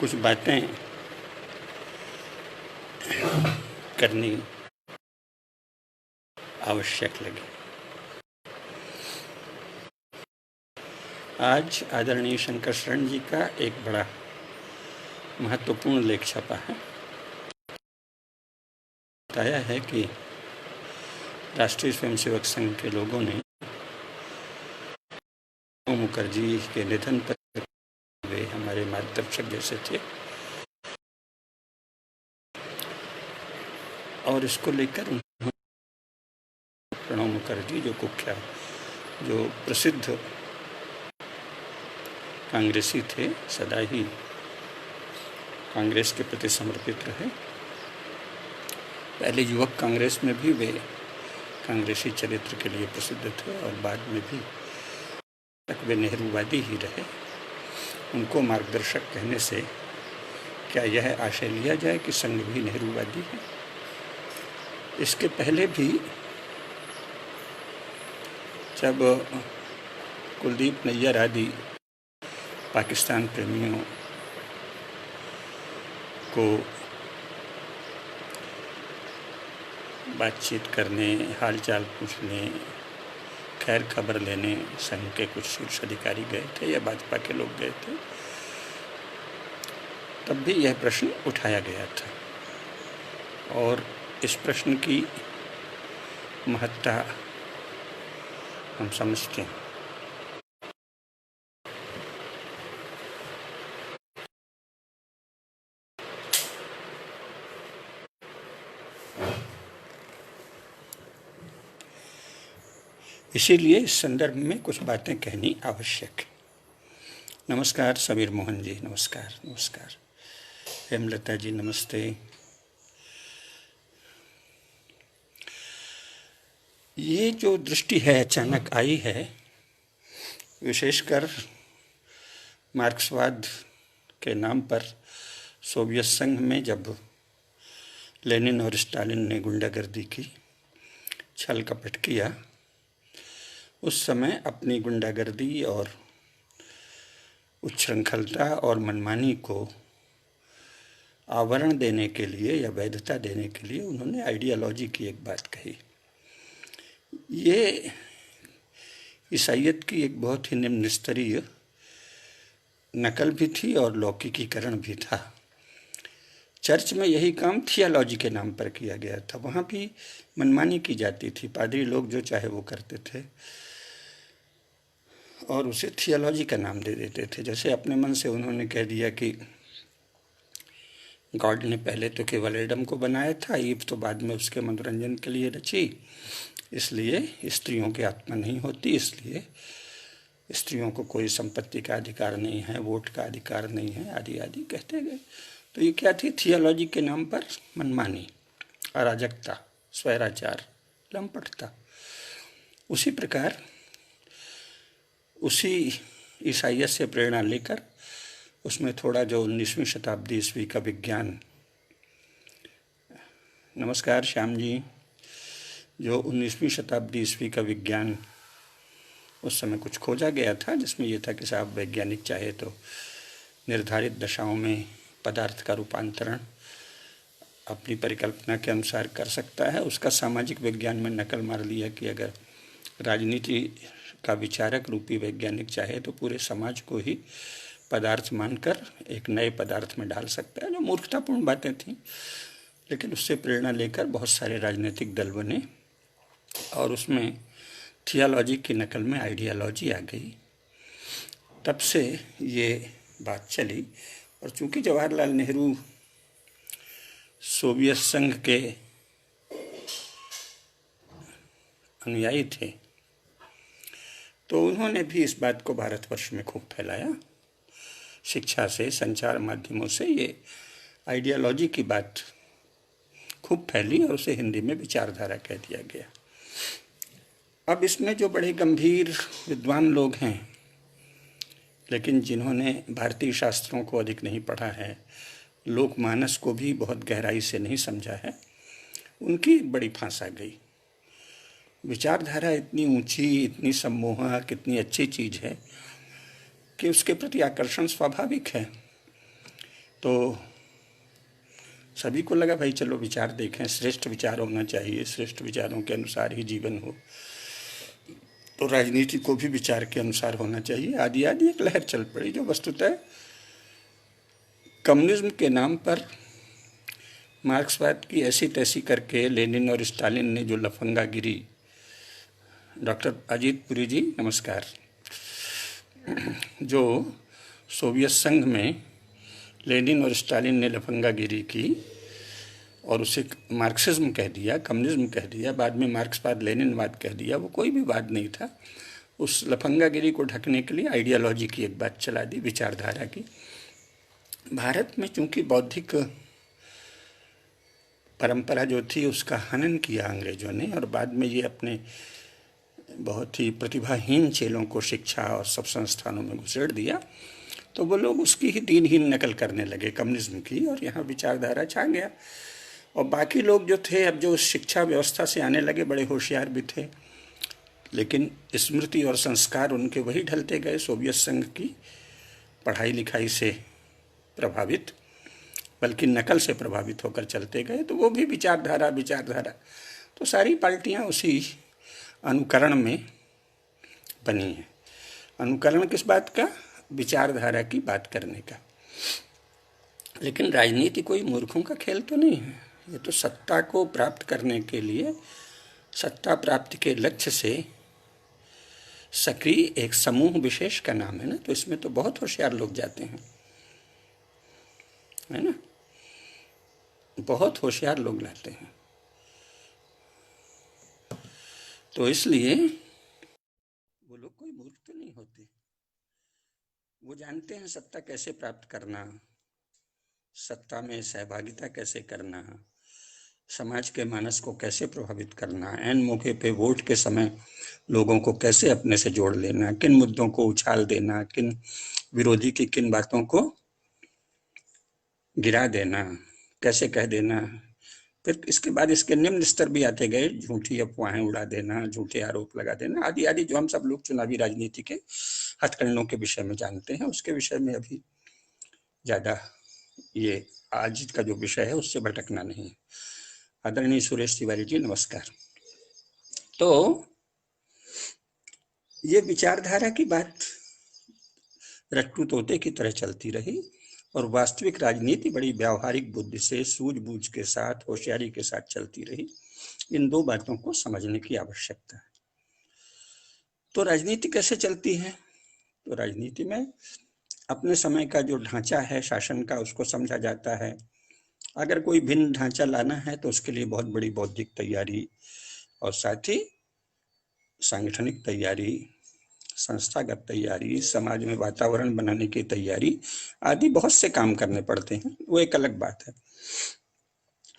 कुछ बातें करनी आवश्यक लगी। आज आदरणीय शंकर शरण जी का एक बड़ा महत्वपूर्ण लेख छपा है। बताया है कि राष्ट्रीय स्वयंसेवक संघ के लोगों ने मुखर्जी के निधन पर, वे हमारे मार्गदर्शक जैसे थे, और इसको लेकर प्रणब मुखर्जी जो प्रसिद्ध कांग्रेसी थे, सदा ही कांग्रेस के प्रति समर्पित रहे। पहले युवक कांग्रेस में भी वे कांग्रेसी चरित्र के लिए प्रसिद्ध थे और बाद में भी तक वे नेहरूवादी ही रहे। उनको मार्गदर्शक कहने से क्या यह आशय लिया जाए कि संघ भी नेहरूवादी है? इसके पहले भी जब कुलदीप नैयर आदि पाकिस्तान प्रेमियों को बातचीत करने, हालचाल पूछने, खैर खबर लेने संघ के कुछ शीर्ष अधिकारी गए थे या भाजपा के लोग गए थे, तब भी यह प्रश्न उठाया गया था और इस प्रश्न की महत्ता हम समझते हैं। इसीलिए इस संदर्भ में कुछ बातें कहनी आवश्यक है। नमस्कार समीर मोहन जी, नमस्कार। नमस्कार हेमलता जी, नमस्ते। ये जो दृष्टि है अचानक आई है, विशेषकर मार्क्सवाद के नाम पर सोवियत संघ में जब लेनिन और स्टालिन ने गुंडागर्दी की, छल कपट किया, उस समय अपनी गुंडागर्दी और उच्छृंखलता और मनमानी को आवरण देने के लिए या वैधता देने के लिए उन्होंने आइडियोलॉजी की एक बात कही। ये ईसाइयत की एक बहुत ही निम्न स्तरीय नकल भी थी और लौकिकीकरण भी था। चर्च में यही काम थियोलॉजी के नाम पर किया गया था। वहाँ भी मनमानी की जाती थी, पादरी लोग जो चाहे वो करते थे और उसे थियोलॉजी का नाम दे देते थे। जैसे अपने मन से उन्होंने कह दिया कि गॉड ने पहले तो केवल एडम को बनाया था, ईव तो बाद में उसके मनोरंजन के लिए रची, इसलिए स्त्रियों की आत्मा नहीं होती, इसलिए स्त्रियों को कोई संपत्ति का अधिकार नहीं है, वोट का अधिकार नहीं है, आदि आदि कहते गए। तो ये क्या थी? थियोलॉजी के नाम पर मनमानी, अराजकता, स्वैराचार, लंपटता। उसी प्रकार उसी ईसाइयत से प्रेरणा लेकर उसमें थोड़ा जो 19वीं शताब्दी ईस्वी का विज्ञान, नमस्कार श्याम जी, जो 19वीं शताब्दी ईस्वी का विज्ञान उस समय कुछ खोजा गया था, जिसमें यह था कि साहब वैज्ञानिक चाहे तो निर्धारित दशाओं में पदार्थ का रूपांतरण अपनी परिकल्पना के अनुसार कर सकता है। उसका सामाजिक विज्ञान में नकल मार लिया कि अगर राजनीति का विचारक रूपी वैज्ञानिक चाहे तो पूरे समाज को ही पदार्थ मानकर एक नए पदार्थ में डाल सकता है, जो मूर्खतापूर्ण बातें थीं। लेकिन उससे प्रेरणा लेकर बहुत सारे राजनीतिक दल बने और उसमें थियोलॉजी की नकल में आइडियोलॉजी आ गई। तब से ये बात चली। और चूंकि जवाहरलाल नेहरू सोवियत संघ के अनुयायी थे, तो उन्होंने भी इस बात को भारतवर्ष में खूब फैलाया। शिक्षा से, संचार माध्यमों से ये आइडियोलॉजी की बात खूब फैली और उसे हिंदी में विचारधारा कह दिया गया। अब इसमें जो बड़े गंभीर विद्वान लोग हैं, लेकिन जिन्होंने भारतीय शास्त्रों को अधिक नहीं पढ़ा है, लोकमानस को भी बहुत गहराई से नहीं समझा है, उनकी एक बड़ी फांस आ गई। विचारधारा इतनी ऊंची, इतनी सम्मोहक, इतनी अच्छी चीज़ है कि उसके प्रति आकर्षण स्वाभाविक है। तो सभी को लगा भाई चलो विचार देखें, श्रेष्ठ विचार होना चाहिए, श्रेष्ठ विचारों के अनुसार ही जीवन हो, तो राजनीति को भी विचार के अनुसार होना चाहिए। आदि आदि एक लहर चल पड़ी जो वस्तुतः कम्युनिज्म के नाम पर मार्क्सवाद की ऐसी तैसी करके लेनिन और स्टालिन ने जो लफंगागिरी, डॉक्टर अजीत पुरी जी नमस्कार, जो सोवियत संघ में लेनिन और स्टालिन ने लफंगागिरी की और उसे मार्क्सिज्म कह दिया, कम्युनिज्म कह दिया, बाद में मार्क्सवाद लेनिनवाद कह दिया, वो कोई भी वाद नहीं था। उस लफंगागिरी को ढकने के लिए आइडियोलॉजी की एक बात चला दी, विचारधारा की। भारत में चूंकि बौद्धिक परंपरा जो थी उसका हनन किया अंग्रेजों ने, और बाद में ये अपने बहुत ही प्रतिभाहीन चेलों को शिक्षा और सब संस्थानों में घुसेड़ दिया, तो वो लोग उसकी ही दीनहीन नकल करने लगे कम्युनिज्म की, और यहाँ विचारधारा छा गया। और बाकी लोग जो थे, अब जो उस शिक्षा व्यवस्था से आने लगे, बड़े होशियार भी थे, लेकिन स्मृति और संस्कार उनके वही ढलते गए, सोवियत संघ की पढ़ाई लिखाई से प्रभावित, बल्कि नकल से प्रभावित होकर चलते गए। तो वो भी विचारधारा विचारधारा, तो सारी पार्टियां उसी अनुकरण में बनी हैं। अनुकरण किस बात का? विचारधारा की बात करने का। लेकिन राजनीति कोई मूर्खों का खेल तो नहीं है। ये तो सत्ता को प्राप्त करने के लिए, सत्ता प्राप्ति के लक्ष्य से सक्रिय एक समूह विशेष का नाम है ना, तो इसमें तो बहुत होशियार लोग जाते हैं, है ना, बहुत होशियार लोग रहते हैं। तो इसलिए वो लोग कोई मूर्ख तो नहीं होते, वो जानते हैं सत्ता कैसे प्राप्त करना, सत्ता में सहभागिता कैसे करना, समाज के मानस को कैसे प्रभावित करना, ऐन मौके पे वोट के समय लोगों को कैसे अपने से जोड़ लेना, किन मुद्दों को उछाल देना, किन विरोधी की किन बातों को गिरा देना, कैसे कह देना। फिर इसके बाद इसके निम्न स्तर भी आते गए, झूठी अफवाहें उड़ा देना, झूठे आरोप लगा देना, आदि आदि, जो हम सब लोग चुनावी राजनीति के हथकंडों के विषय में जानते हैं। उसके विषय में अभी ज़्यादा ये आज का जो विषय है उससे भटकना नहीं है। आदरणीय सुरेश तिवारी जी नमस्कार। तो ये विचारधारा की बात रट्टू तोते की तरह चलती रही, और वास्तविक राजनीति बड़ी व्यावहारिक बुद्धि से, सूझबूझ के साथ, होशियारी के साथ चलती रही। इन दो बातों को समझने की आवश्यकता है। तो राजनीति कैसे चलती है? तो राजनीति में अपने समय का जो ढांचा है शासन का, उसको समझा जाता है। अगर कोई भिन्न ढांचा लाना है तो उसके लिए बहुत बड़ी बौद्धिक तैयारी और साथ ही सांगठनिक तैयारी, संस्थागत तैयारी, समाज में वातावरण बनाने की तैयारी आदि बहुत से काम करने पड़ते हैं, वो एक अलग बात है।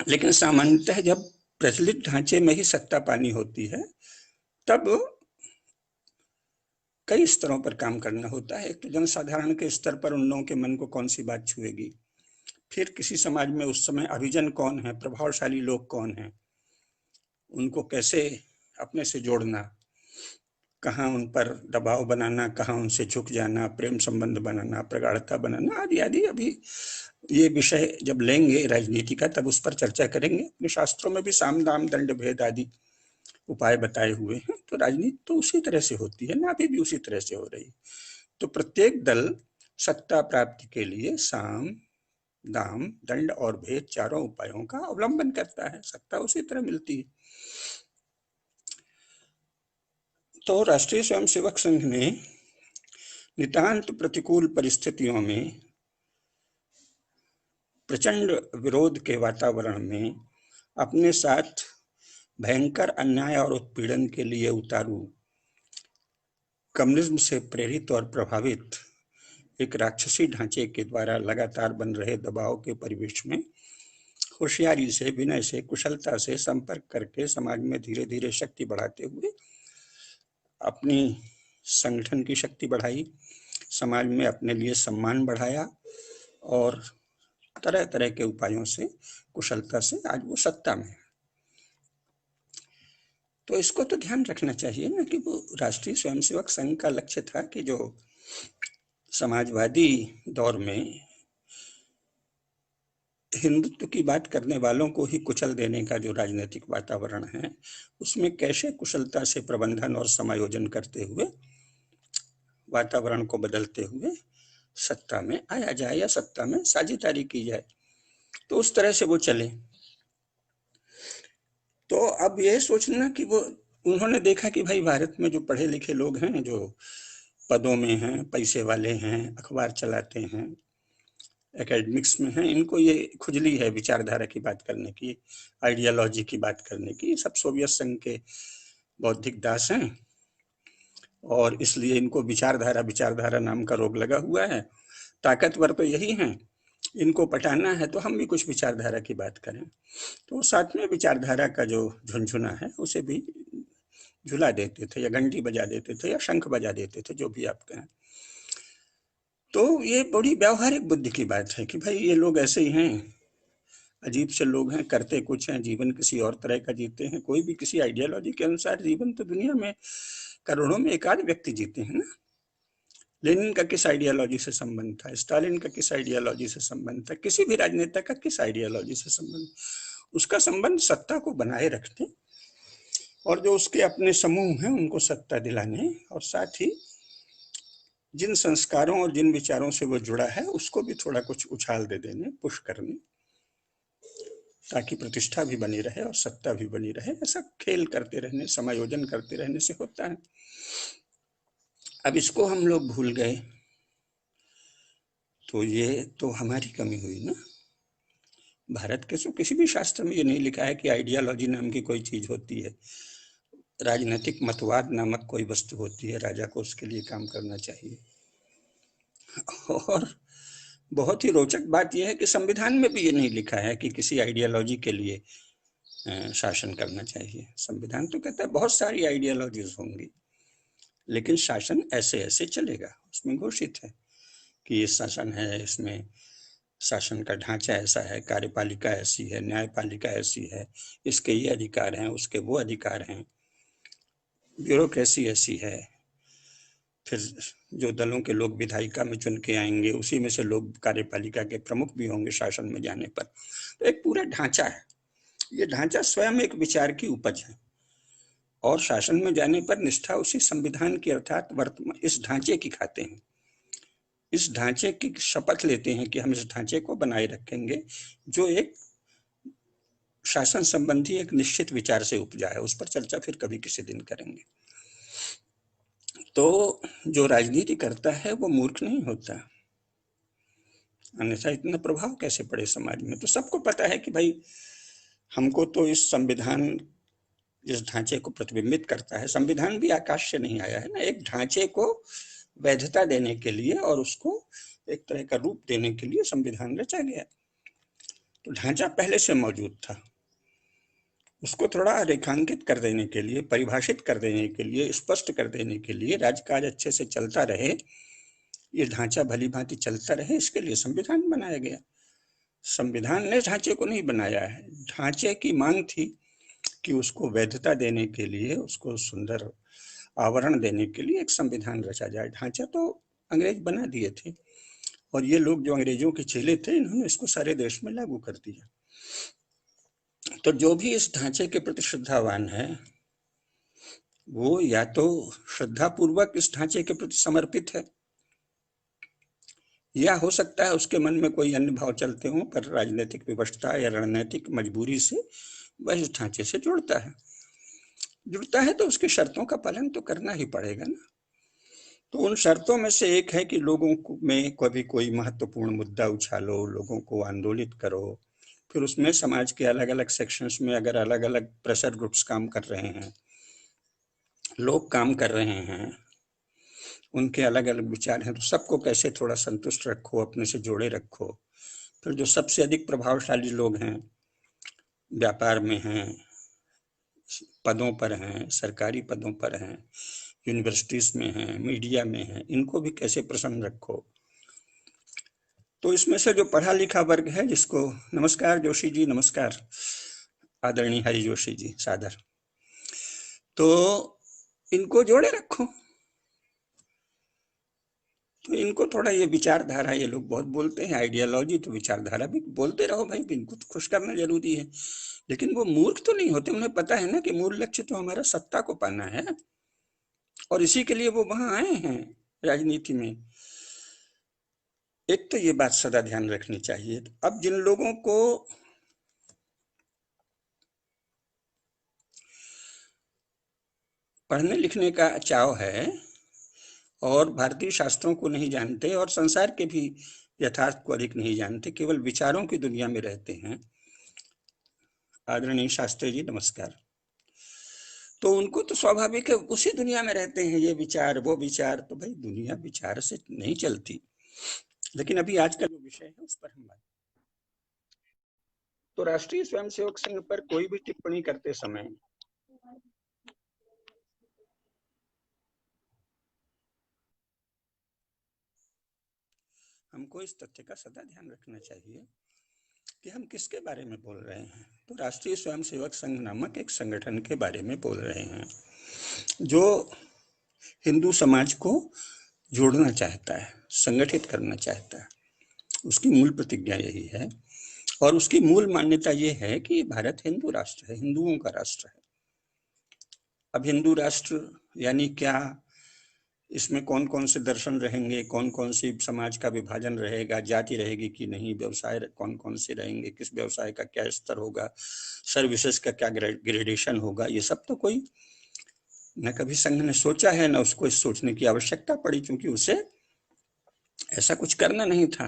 लेकिन सामान्यतः जब प्रचलित ढांचे में ही सत्ता पानी होती है, तब कई स्तरों पर काम करना होता है। एक तो जनसाधारण के स्तर पर उन लोगों के मन को कौन सी बात छुएगी, फिर किसी समाज में उस समय अभिजन कौन है, प्रभावशाली लोग कौन हैं, उनको कैसे अपने से जोड़ना, कहाँ उन पर दबाव बनाना, कहाँ उनसे झुक जाना, प्रेम संबंध बनाना, प्रगाढ़ता बनाना, आदि आदि। अभी ये विषय जब लेंगे राजनीति का तब उस पर चर्चा करेंगे। अपने शास्त्रों में भी साम दाम दंड भेद आदि उपाय बताए हुए हैं। तो राजनीति तो उसी तरह से होती है ना, अभी भी उसी तरह से हो रही। तो प्रत्येक दल सत्ता प्राप्ति के लिए साम दाम दंड और भेद चारों उपायों का अवलंबन करता है, सत्ता उसी तरह मिलती है। तो राष्ट्रीय स्वयंसेवक संघ ने नितांत प्रतिकूल परिस्थितियों में, प्रचंड विरोध के वातावरण में, अपने साथ भयंकर अन्याय और उत्पीड़न के लिए उतारू, कम्युनिज्म से प्रेरित और प्रभावित एक राक्षसी ढांचे के द्वारा लगातार बन रहे दबाव के परिवेश में होशियारी से, विनय से, कुशलता से संपर्क करके समाज में धीरे धीरे शक्ति बढ़ाते हुए अपनी संगठन की शक्ति बढ़ाई, समाज में अपने लिए सम्मान बढ़ाया, और तरह तरह के उपायों से, कुशलता से आज वो सत्ता में है। तो इसको तो ध्यान रखना चाहिए ना कि वो राष्ट्रीय स्वयंसेवक संघ का लक्ष्य था कि जो समाजवादी दौर में हिंदुत्व की बात करने वालों को ही कुचल देने का जो राजनीतिक वातावरण है, उसमें कैसे कुशलता से प्रबंधन और समायोजन करते हुए, वातावरण को बदलते हुए सत्ता में आया जाए या सत्ता में साझेदारी की जाए, तो उस तरह से वो चले। तो अब ये सोचना कि वो, उन्होंने देखा कि भाई भारत में जो पढ़े लिखे लोग हैं, जो पदों में हैं, पैसे वाले हैं, अखबार चलाते हैं, एकेडमिक्स में हैं, इनको ये खुजली है विचारधारा की बात करने की, आइडियोलॉजी की बात करने की। सब सोवियत संघ के बौद्धिक दास हैं और इसलिए इनको विचारधारा विचारधारा नाम का रोग लगा हुआ है। ताकतवर तो यही हैं, इनको पटाना है तो हम भी कुछ विचारधारा की बात करें। तो साथ में विचारधारा का जो झुनझुना है उसे भी झुला देते थे, या घंटी बजा देते थे, या शंख बजा देते थे, जो भी आप कहें। तो ये बड़ी व्यावहारिक बुद्धि की बात है कि भाई ये लोग ऐसे ही हैं, अजीब से लोग हैं, करते कुछ हैं, जीवन किसी और तरह का जीते हैं। कोई भी किसी आइडियोलॉजी के अनुसार जीवन तो दुनिया में करोड़ों में एक आध व्यक्ति जीते हैं ना। लेनिन का किस आइडियोलॉजी से संबंध था, स्टालिन का किस आइडियोलॉजी से संबंध था, किसी भी राजनेता का किस आइडियोलॉजी से संबंध, उसका संबंध सत्ता को बनाए रखने और जो उसके अपने समूह हैं उनको सत्ता दिलाने, और साथ ही जिन संस्कारों और जिन विचारों से वो जुड़ा है उसको भी थोड़ा कुछ उछाल दे देने, पुश करने, ताकि प्रतिष्ठा भी बनी रहे और सत्ता भी बनी रहे। ऐसा खेल करते रहने, समायोजन करते रहने से होता है। अब इसको हम लोग भूल गए तो ये तो हमारी कमी हुई ना। भारत के किसी भी शास्त्र में ये नहीं लिखा है कि आइडियोलॉजी नाम की कोई चीज होती है, राजनीतिक मतवाद नामक कोई वस्तु होती है, राजा को उसके लिए काम करना चाहिए। और बहुत ही रोचक बात यह है कि संविधान में भी ये नहीं लिखा है कि किसी आइडियोलॉजी के लिए शासन करना चाहिए। संविधान तो कहता है बहुत सारी आइडियोलॉजीज होंगी, लेकिन शासन ऐसे ऐसे चलेगा। उसमें घोषित है कि ये शासन है, इसमें शासन का ढांचा ऐसा है, कार्यपालिका ऐसी है, न्यायपालिका ऐसी है, इसके ये अधिकार हैं, उसके वो अधिकार हैं, ब्यूरोक्रेसी ऐसी है। फिर जो दलों के लोग विधायिका में चुन के आएंगे, उसी में से लोग कार्यपालिका के प्रमुख भी होंगे शासन में जाने पर। तो एक पूरा ढांचा है। ये ढांचा स्वयं एक विचार की उपज है, और शासन में जाने पर निष्ठा उसी संविधान की अर्थात वर्तमान इस ढांचे की खाते हैं, इस ढांचे की शपथ लेते हैं कि हम इस ढांचे को बनाए रखेंगे, जो एक शासन संबंधी एक निश्चित विचार से उपजा है। उस पर चर्चा फिर कभी किसी दिन करेंगे। तो जो राजनीति करता है वो मूर्ख नहीं होता, अन्यथा इतना प्रभाव कैसे पड़े समाज में। तो सबको पता है कि भाई हमको तो इस संविधान, इस ढांचे को प्रतिबिंबित करता है। संविधान भी आकाश से नहीं आया है ना, एक ढांचे को वैधता देने के लिए और उसको एक तरह का रूप देने के लिए संविधान रचा गया। तो ढांचा पहले से मौजूद था, उसको थोड़ा रेखांकित कर देने के लिए, परिभाषित कर देने के लिए, स्पष्ट कर देने के लिए, राजकाज अच्छे से चलता रहे, ये ढांचा भली भांति चलता रहे, इसके लिए संविधान बनाया गया। संविधान ने ढांचे को नहीं बनाया है, ढांचे की मांग थी कि उसको वैधता देने के लिए, उसको सुंदर आवरण देने के लिए एक संविधान रचा जाए। ढांचा तो अंग्रेज बना दिए थे, और ये लोग जो अंग्रेजों के चेले थे, इन्होंने इसको सारे देश में लागू कर दिया। तो जो भी इस ढांचे के प्रति श्रद्धावान है, वो या तो श्रद्धा पूर्वक इस ढांचे के प्रति समर्पित है, या हो सकता है उसके मन में कोई अन्य भाव चलते हों, पर राजनीतिक विवशता या रणनीतिक मजबूरी से वह इस ढांचे से जुड़ता है तो उसकी शर्तों का पालन तो करना ही पड़ेगा ना। तो उन शर्तों में से एक है कि लोगों में कभी कोई महत्वपूर्ण मुद्दा उछालो, लोगों को आंदोलित करो, फिर उसमें समाज के अलग अलग सेक्शंस में अगर अलग अलग प्रेशर ग्रुप्स काम कर रहे हैं, लोग काम कर रहे हैं, उनके अलग अलग विचार हैं, तो सबको कैसे थोड़ा संतुष्ट रखो, अपने से जोड़े रखो। फिर जो सबसे अधिक प्रभावशाली लोग हैं, व्यापार में हैं, पदों पर हैं, सरकारी पदों पर हैं, यूनिवर्सिटीज में हैं, मीडिया में हैं, इनको भी कैसे प्रसन्न रखो। तो इसमें से जो पढ़ा लिखा वर्ग है, जिसको, नमस्कार जोशी जी, नमस्कार आदरणीय हरि जोशी जी, सादर, तो इनको जोड़े रखो। तो इनको थोड़ा ये विचारधारा, ये लोग बहुत बोलते हैं आइडियोलॉजी, तो विचारधारा भी बोलते रहो भाई, इनको तो खुश करना जरूरी है। लेकिन वो मूर्ख तो नहीं होते, उन्हें पता है ना कि मूल लक्ष्य तो हमारा सत्ता को पाना है, और इसी के लिए वो वहां आए हैं राजनीति में। एक तो ये बात सदा ध्यान रखनी चाहिए। अब जिन लोगों को पढ़ने लिखने का चाव है और भारतीय शास्त्रों को नहीं जानते और संसार के भी यथार्थ को अधिक नहीं जानते, केवल विचारों की दुनिया में रहते हैं, आदरणीय शास्त्री जी नमस्कार, तो उनको तो स्वाभाविक है उसी दुनिया में रहते हैं, ये विचार वो विचार, तो भाई दुनिया विचार से नहीं चलती। लेकिन अभी आज का जो विषय है उस पर हम बात, तो राष्ट्रीय स्वयंसेवक संघ पर कोई भी टिप्पणी करते समय हमको इस तथ्य का सदा ध्यान रखना चाहिए कि हम किसके बारे में बोल रहे हैं। तो राष्ट्रीय स्वयंसेवक संघ नामक एक संगठन के बारे में बोल रहे हैं जो हिंदू समाज को जोड़ना चाहता है, संगठित करना चाहता है। उसकी मूल प्रतिज्ञा यही है और उसकी मूल मान्यता यह है कि भारत हिंदू राष्ट्र है, हिंदुओं का राष्ट्र है। अब हिंदू राष्ट्र यानी क्या, इसमें कौन कौन से दर्शन रहेंगे, कौन कौन सी समाज का विभाजन रहेगा, जाति रहेगी कि नहीं, व्यवसाय कौन कौन से रहेंगे, किस व्यवसाय का क्या स्तर होगा, सर्विसेज का क्या ग्रेडेशन होगा, ये सब तो कोई न कभी संघ ने सोचा है, न उसको इस सोचने की आवश्यकता पड़ी, क्योंकि उसे ऐसा कुछ करना नहीं था।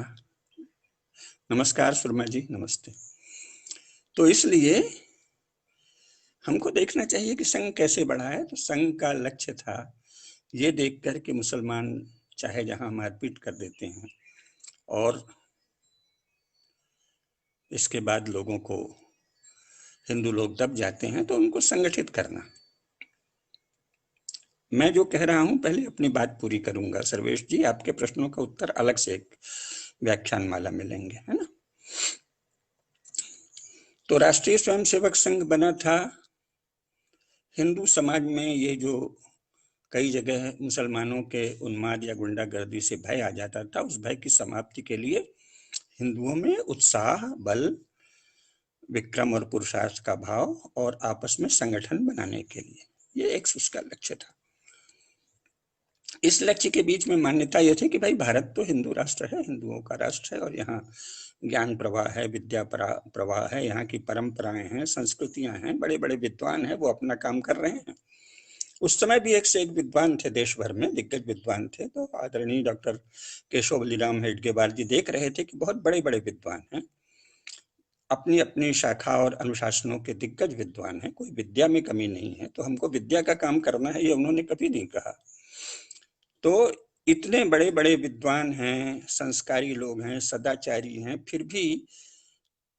नमस्कार सुरमा जी, नमस्ते। तो इसलिए हमको देखना चाहिए कि संघ कैसे बढ़ा है। तो संघ का लक्ष्य था ये देखकर कि मुसलमान चाहे जहां मारपीट कर देते हैं और इसके बाद लोगों को हिंदू लोग दब जाते हैं, तो उनको संगठित करना। मैं जो कह रहा हूं पहले अपनी बात पूरी करूंगा सर्वेश जी, आपके प्रश्नों का उत्तर अलग से एक व्याख्यान माला मिलेंगे, है ना। तो राष्ट्रीय स्वयंसेवक संघ बना था हिंदू समाज में, ये जो कई जगह मुसलमानों के उन्माद या गुंडागर्दी से भय आ जाता था, उस भय की समाप्ति के लिए हिंदुओं में उत्साह, बल, विक्रम और पुरुषार्थ का भाव और आपस में संगठन बनाने के लिए, ये एक उसका लक्ष्य था। इस लक्ष्य के बीच में मान्यता यह थी कि भाई भारत तो हिंदू राष्ट्र है, हिंदुओं का राष्ट्र है, और यहाँ ज्ञान प्रवाह है, विद्या प्रवाह है, यहाँ की परंपराएं हैं, संस्कृतियां हैं, बड़े बड़े विद्वान हैं, वो अपना काम कर रहे हैं। उस समय भी एक से एक विद्वान थे, देश भर में दिग्गज विद्वान थे। तो आदरणीय डॉक्टर केशव बलिराम हेडगेवार जी देख रहे थे कि बहुत बड़े बड़े विद्वान हैं, अपनी अपनी शाखा और अनुशासनों के दिग्गज विद्वान हैं, कोई विद्या में कमी नहीं है, तो हमको विद्या का काम करना है, ये उन्होंने कभी नहीं कहा। तो इतने बड़े बड़े विद्वान हैं, संस्कारी लोग हैं, सदाचारी हैं, फिर भी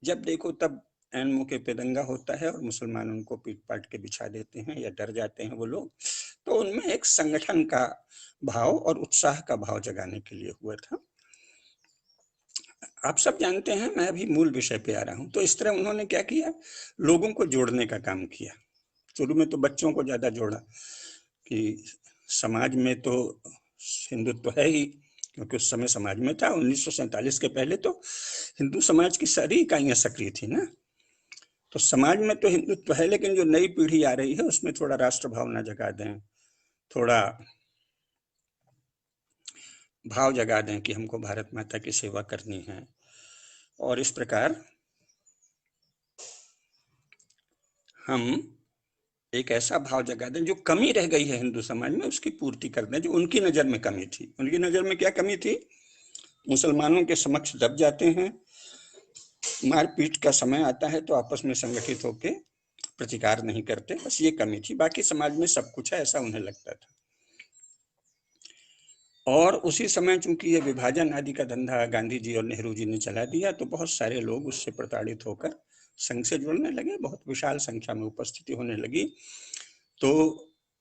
जब देखो तब एन मौके पे दंगा होता है और मुसलमान उनको पीट पाट के बिछा देते हैं या डर जाते हैं वो लोग। तो उनमें एक संगठन का भाव और उत्साह का भाव जगाने के लिए हुआ था। आप सब जानते हैं, मैं अभी मूल विषय पे आ रहा हूं। तो इस तरह उन्होंने क्या किया, लोगों को जोड़ने का काम किया। शुरू में तो बच्चों को ज्यादा जोड़ा कि समाज में तो हिंदुत्व है ही, क्योंकि उस समय समाज में था। 1947 के पहले तो हिंदू समाज की सारी इकाइयां सक्रिय थी ना, तो समाज में तो हिंदुत्व है, लेकिन जो नई पीढ़ी आ रही है उसमें थोड़ा राष्ट्र भावना जगा दें, थोड़ा भाव जगा दें कि हमको भारत माता की सेवा करनी है, और इस प्रकार हम एक ऐसा भाव जगा दें जो कमी रह गई है हिंदू समाज में, उसकी पूर्ति कर दें। जो उनकी नजर में कमी थी, उनकी नजर में क्या कमी थी, मुसलमानों के समक्ष दब जाते हैं, मारपीट का समय आता है तो आपस में संगठित होकर प्रतिकार नहीं करते, बस ये कमी थी। बाकी समाज में सब कुछ है, ऐसा उन्हें लगता था। और उसी समय चूंकि ये विभाजन आदि का धंधा गांधी जी और नेहरू जी ने चला दिया, तो बहुत सारे लोग उससे प्रताड़ित होकर संघ से जुड़ने लगे, बहुत विशाल संख्या में उपस्थिति होने लगी। तो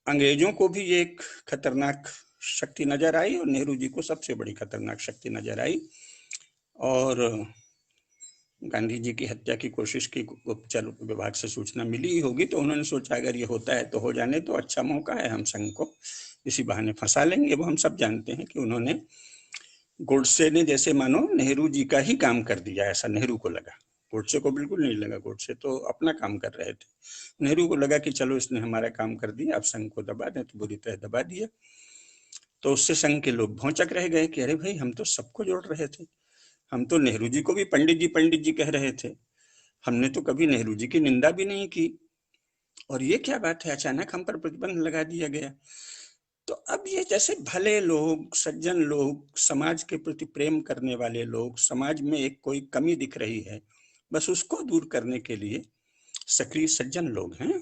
अंग्रेजों को भी ये एक खतरनाक शक्ति नजर आई और नेहरू जी को सबसे बड़ी खतरनाक शक्ति नजर आई। और गांधी जी की हत्या की कोशिश की, गुप्तचर विभाग से सूचना मिली ही होगी, तो उन्होंने सोचा अगर ये होता है तो हो जाने तो अच्छा मौका है, हम संघ को इसी बहाने फंसा लेंगे। वो हम सब जानते हैं कि उन्होंने गोडसे ने जैसे मानो नेहरू जी का ही काम कर दिया, ऐसा नेहरू को लगा। गोडसे को बिल्कुल नहीं लगा, गोडसे तो अपना काम कर रहे थे। नेहरू को लगा कि चलो इसने हमारा काम कर दिया, अब संघ को दबा दें, तो बुरी तरह दबा दिया। तो उससे संघ के लोग भौचक रह गए कि अरे भाई, हम तो सबको जोड़ रहे थे, हम तो नेहरू जी को भी पंडित जी कह रहे थे, हमने तो कभी नेहरू जी की निंदा भी नहीं की, और ये क्या बात है, अचानक हम पर प्रतिबंध लगा दिया गया। तो अब ये जैसे भले लोग, सज्जन लोग, समाज के प्रति प्रेम करने वाले लोग, समाज में एक कोई कमी दिख रही है, बस उसको दूर करने के लिए सक्रिय सज्जन लोग हैं।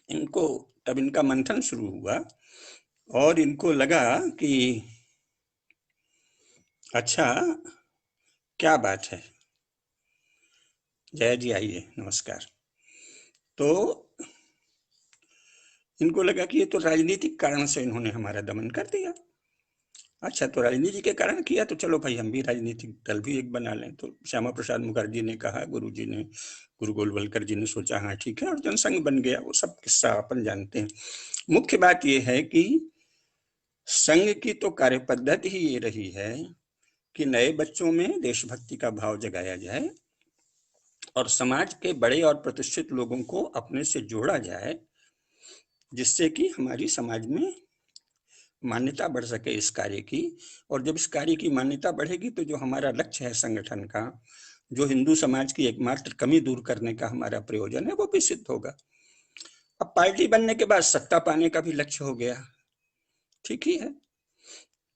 इनको तब इनका मंथन शुरू हुआ और इनको लगा कि अच्छा, क्या बात है। जया जी आइए, नमस्कार। तो इनको लगा कि ये तो राजनीतिक कारण से इन्होंने हमारा दमन कर दिया। अच्छा, तो राजनीति के कारण किया, तो चलो भाई हम भी राजनीतिक दल भी एक बना लें। तो श्यामा प्रसाद मुखर्जी ने कहा, गुरु जी ने, गुरु गोलवलकर जी ने सोचा हाँ ठीक है, और जनसंघ बन गया। वो सब किस्सा अपन जानते हैं। मुख्य बात यह है कि संघ की तो कार्य पद्धति ही ये रही है कि नए बच्चों में देशभक्ति का भाव जगाया जाए और समाज के बड़े और प्रतिष्ठित लोगों को अपने से जोड़ा जाए, जिससे कि हमारी समाज में मान्यता बढ़ सके इस कार्य की। और जब इस कार्य की मान्यता बढ़ेगी तो जो हमारा लक्ष्य है संगठन का, जो हिंदू समाज की एकमात्र कमी दूर करने का हमारा प्रयोजन है, वो भी सिद्ध होगा। अब पार्टी बनने के बाद सत्ता पाने का भी लक्ष्य हो गया, ठीक ही है।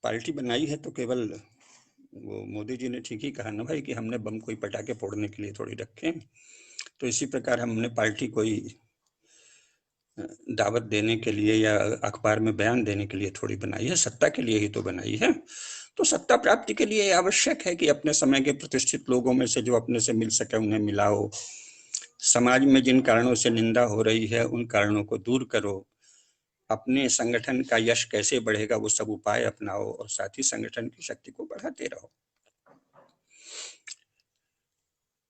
पार्टी बनाई है तो केवल, वो मोदी जी ने ठीक ही कहा ना भाई कि हमने बम कोई पटाखे फोड़ने के लिए थोड़ी रखे। तो इसी प्रकार हमने पार्टी कोई दावत देने के लिए या अखबार में बयान देने के लिए थोड़ी बनाई है, सत्ता के लिए ही तो बनाई है। तो सत्ता प्राप्ति के लिए आवश्यक है कि अपने समय के प्रतिष्ठित लोगों में से जो अपने से मिल सके उन्हें मिलाओ, समाज में जिन कारणों से निंदा हो रही है उन कारणों को दूर करो, अपने संगठन का यश कैसे बढ़ेगा वो सब उपाय अपनाओ, और साथ ही संगठन की शक्ति को बढ़ाते रहो।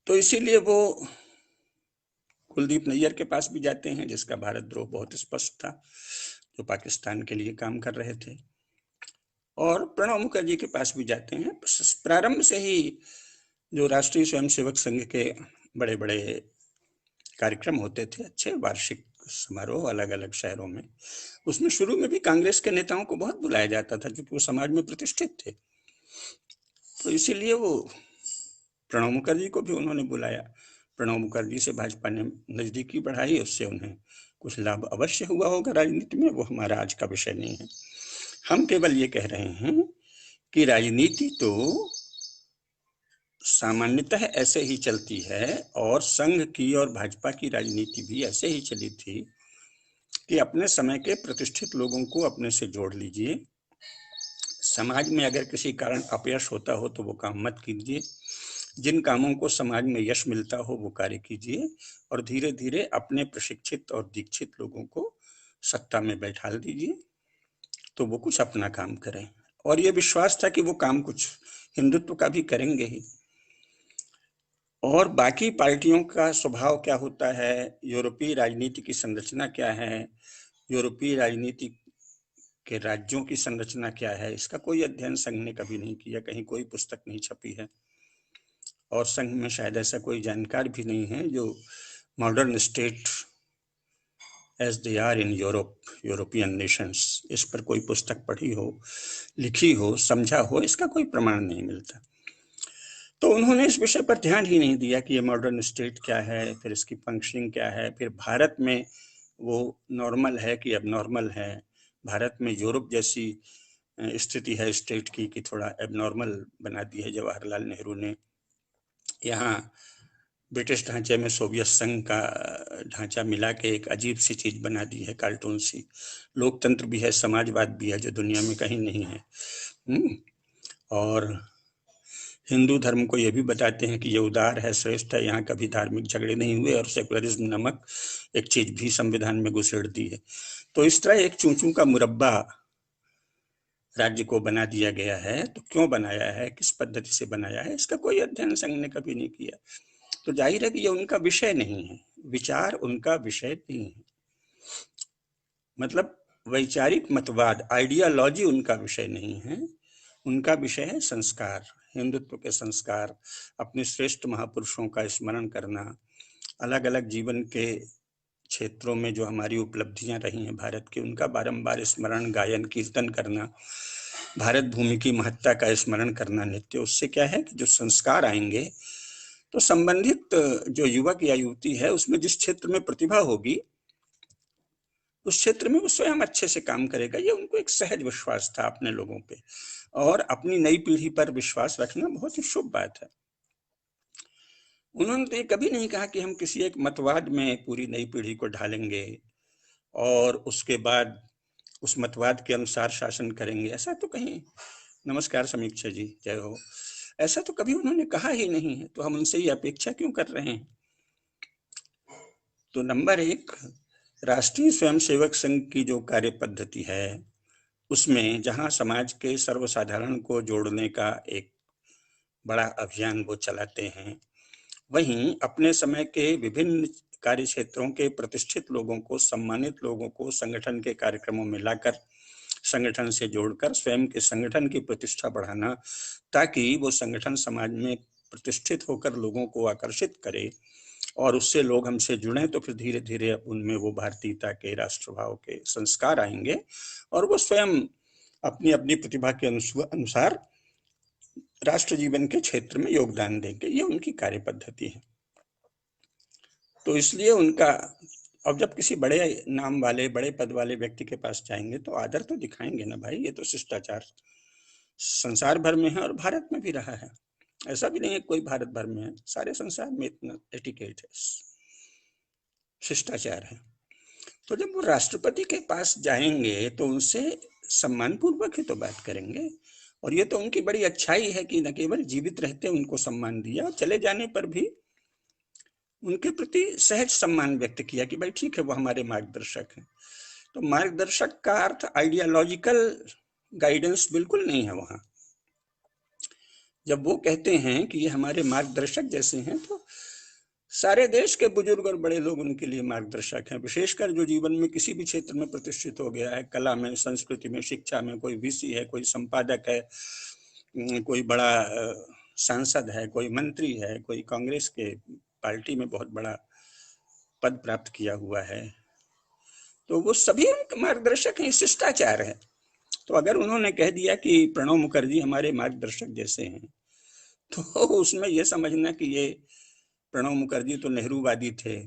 तो इसीलिए वो कुलदीप नैयर के पास भी जाते हैं, जिसका भारत द्रोह बहुत स्पष्ट था, जो पाकिस्तान के लिए काम कर रहे थे, और प्रणब मुखर्जी के पास भी जाते हैं। प्रारंभ से ही जो राष्ट्रीय स्वयंसेवक संघ के बड़े बड़े कार्यक्रम होते थे, अच्छे वार्षिक समारोह अलग अलग शहरों में, उसमें शुरू में भी कांग्रेस के नेताओं को बहुत बुलाया जाता था, क्योंकि वो समाज में प्रतिष्ठित थे। तो इसीलिए वो प्रणब मुखर्जी को भी उन्होंने बुलाया। प्रणब मुखर्जी से भाजपा ने नजदीकी बढ़ाई, उससे उन्हें कुछ लाभ अवश्य हुआ होगा राजनीति में, वो हमारा आज का विषय नहीं है। हम केवल ये कह रहे हैं कि राजनीति तो सामान्यतः ऐसे ही चलती है, और संघ की और भाजपा की राजनीति भी ऐसे ही चली थी कि अपने समय के प्रतिष्ठित लोगों को अपने से जोड़ लीजिए, समाज में अगर किसी कारण अपयश होता हो तो वो काम मत कीजिए, जिन कामों को समाज में यश मिलता हो वो कार्य कीजिए, और धीरे धीरे अपने प्रशिक्षित और दीक्षित लोगों को सत्ता में बैठा दीजिए, तो वो कुछ अपना काम करें। और ये विश्वास था कि वो काम कुछ हिंदुत्व का भी करेंगे ही। और बाकी पार्टियों का स्वभाव क्या होता है, यूरोपीय राजनीति की संरचना क्या है, यूरोपीय राजनीति के राज्यों की संरचना क्या है, इसका कोई अध्ययन संघ ने कभी नहीं किया, कहीं कोई पुस्तक नहीं छपी है, और संघ में शायद ऐसा कोई जानकार भी नहीं है जो modern state as they are in Europe, European nations, इस पर कोई पुस्तक पढ़ी हो, लिखी हो, समझा हो, इसका कोई प्रमाण नहीं मिलता। तो उन्होंने इस विषय पर ध्यान ही नहीं दिया कि ये मॉडर्न स्टेट क्या है, फिर इसकी फंक्शनिंग क्या है, फिर भारत में वो नॉर्मल है कि अब नॉर्मल है। भारत में यूरोप जैसी स्थिति है स्टेट की कि थोड़ा एबनॉर्मल बना दी है जवाहरलाल नेहरू ने। यहाँ ब्रिटिश ढांचे में सोवियत संघ का ढांचा मिला के एक अजीब सी चीज बना दी है, कार्टून सी। लोकतंत्र भी है, समाजवाद भी है, जो दुनिया में कहीं नहीं है। और हिंदू धर्म को ये भी बताते हैं कि ये उदार है, श्रेष्ठ है, यहाँ कभी धार्मिक झगड़े नहीं हुए, और सेकुलरिज्म नामक एक चीज भी संविधान में घुसेड़ दी है। तो इस तरह एक चूचू का मुरब्बा राज्य को बना दिया गया है। तो क्यों बनाया है, किस पद्धति से बनाया है, इसका कोई अध्ययन संघ ने कभी नहीं किया। तो जाहिर है कि ये उनका विषय नहीं है, विचार उनका विषय नहीं है, मतलब वैचारिक मतवाद, आइडियोलॉजी उनका विषय नहीं है। उनका विषय है संस्कार, हिंदुत्व के संस्कार, अपने श्रेष्ठ महापुरुषों का स्मरण करना, अलग अलग जीवन के क्षेत्रों में जो हमारी उपलब्धियां रही हैं भारत की, उनका बारंबार स्मरण, गायन, कीर्तन करना, भारत भूमि की महत्ता का स्मरण करना नित्य। उससे क्या है कि जो संस्कार आएंगे तो संबंधित जो युवक या युवती है उसमें जिस क्षेत्र में प्रतिभा होगी उस क्षेत्र में वो स्वयं अच्छे से काम करेगा। ये उनको एक सहज विश्वास था अपने लोगों पे, और अपनी नई पीढ़ी पर विश्वास रखना बहुत ही शुभ बात है। उन्होंने तो ये कभी नहीं कहा कि हम किसी एक मतवाद में पूरी नई पीढ़ी को ढालेंगे और उसके बाद उस मतवाद के अनुसार शासन करेंगे, ऐसा तो कहीं, नमस्कार समीक्षा जी, जय हो, ऐसा तो कभी उन्होंने कहा ही नहीं है। तो हम उनसे ये अपेक्षा क्यों कर रहे हैं? तो नंबर एक, राष्ट्रीय स्वयंसेवक संघ की जो कार्य पद्धति है उसमें जहां समाज के सर्वसाधारण को जोड़ने का एक बड़ा अभियान वो चलाते हैं, वहीं अपने समय के विभिन्न कार्य क्षेत्रों के प्रतिष्ठित लोगों को, सम्मानित लोगों को संगठन के कार्यक्रमों में लाकर, संगठन से जोड़कर स्वयं के संगठन की प्रतिष्ठा बढ़ाना, ताकि वो संगठन समाज में प्रतिष्ठित होकर लोगों को आकर्षित करे और उससे लोग हमसे जुड़ें, तो फिर धीरे धीरे उनमें वो भारतीयता के, राष्ट्रभाव के संस्कार आएंगे और वो स्वयं अपनी अपनी प्रतिभा के अनुसार राष्ट्र जीवन के क्षेत्र में योगदान देंगे। ये उनकी कार्य पद्धति है। तो इसलिए उनका, अब जब किसी बड़े नाम वाले, बड़े पद वाले व्यक्ति के पास जाएंगे तो आदर तो दिखाएंगे ना भाई, ये तो शिष्टाचार संसार भर में है और भारत में भी रहा है। ऐसा भी नहीं है कोई भारत भर में है, सारे संसार में इतना एटिकेट है, शिष्टाचार है। तो जब वो राष्ट्रपति के पास जाएंगे तो उनसे सम्मान पूर्वक ही तो बात करेंगे, और ये तो उनकी बड़ी अच्छाई है कि न केवल जीवित रहते उनको सम्मान दिया, चले जाने पर भी उनके प्रति सहज सम्मान व्यक्त किया कि भाई ठीक है, वो हमारे मार्गदर्शक हैं। तो मार्गदर्शक का अर्थ आइडियोलॉजिकल गाइडेंस बिल्कुल नहीं है वहां। जब वो कहते हैं कि ये हमारे मार्गदर्शक जैसे हैं, तो सारे देश के बुजुर्ग और बड़े लोग उनके लिए मार्गदर्शक हैं, विशेषकर जो जीवन में किसी भी क्षेत्र में प्रतिष्ठित हो गया है, कला में, संस्कृति में, शिक्षा में, कोई वीसी है, कोई संपादक है, कोई बड़ा सांसद है, कोई मंत्री है, कोई कांग्रेस के पार्टी में बहुत बड़ा पद प्राप्त किया हुआ है, तो वो सभी उनके मार्गदर्शक हैं, शिष्टाचार है। तो अगर उन्होंने कह दिया कि प्रणब मुखर्जी हमारे मार्गदर्शक जैसे हैं, तो उसमें यह समझना कि ये प्रणब मुखर्जी तो नेहरूवादी थे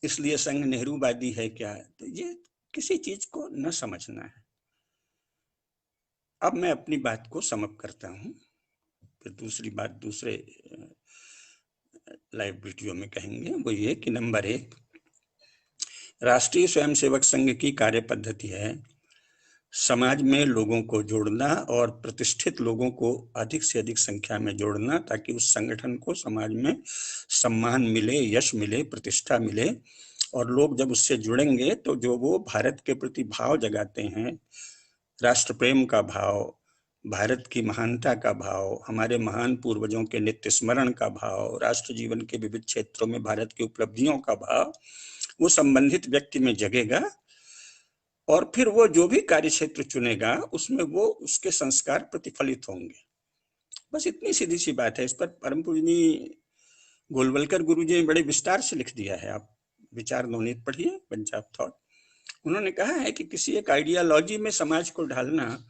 इसलिए संघ नेहरूवादी है क्या, तो ये किसी चीज को न समझना है। अब मैं अपनी बात को समअप करता हूं, फिर दूसरी बात दूसरे लाइव वीडियो में कहेंगे। वो ये कि नंबर एक, राष्ट्रीय स्वयंसेवक संघ की कार्य पद्धति है समाज में लोगों को जोड़ना और प्रतिष्ठित लोगों को अधिक से अधिक संख्या में जोड़ना, ताकि उस संगठन को समाज में सम्मान मिले, यश मिले, प्रतिष्ठा मिले, और लोग जब उससे जुड़ेंगे तो जो वो भारत के प्रति भाव जगाते हैं, राष्ट्र प्रेम का भाव, भारत की महानता का भाव, हमारे महान पूर्वजों के नित्य स्मरण का भाव, राष्ट्र जीवन के विविध क्षेत्रों में भारत की उपलब्धियों का भाव, वो संबंधित व्यक्ति में जगेगा और फिर वो जो भी कार्य क्षेत्र चुनेगा उसमें वो उसके संस्कार प्रतिफलित होंगे। बस इतनी सीधी सी बात है। इस पर परम पूजनीय गोलवलकर गुरु जी ने बड़े विस्तार से लिख दिया है, आप विचार नवनीत पढ़िए, पंजाब थॉट। उन्होंने कहा है कि किसी एक आइडियोलॉजी में समाज को ढालना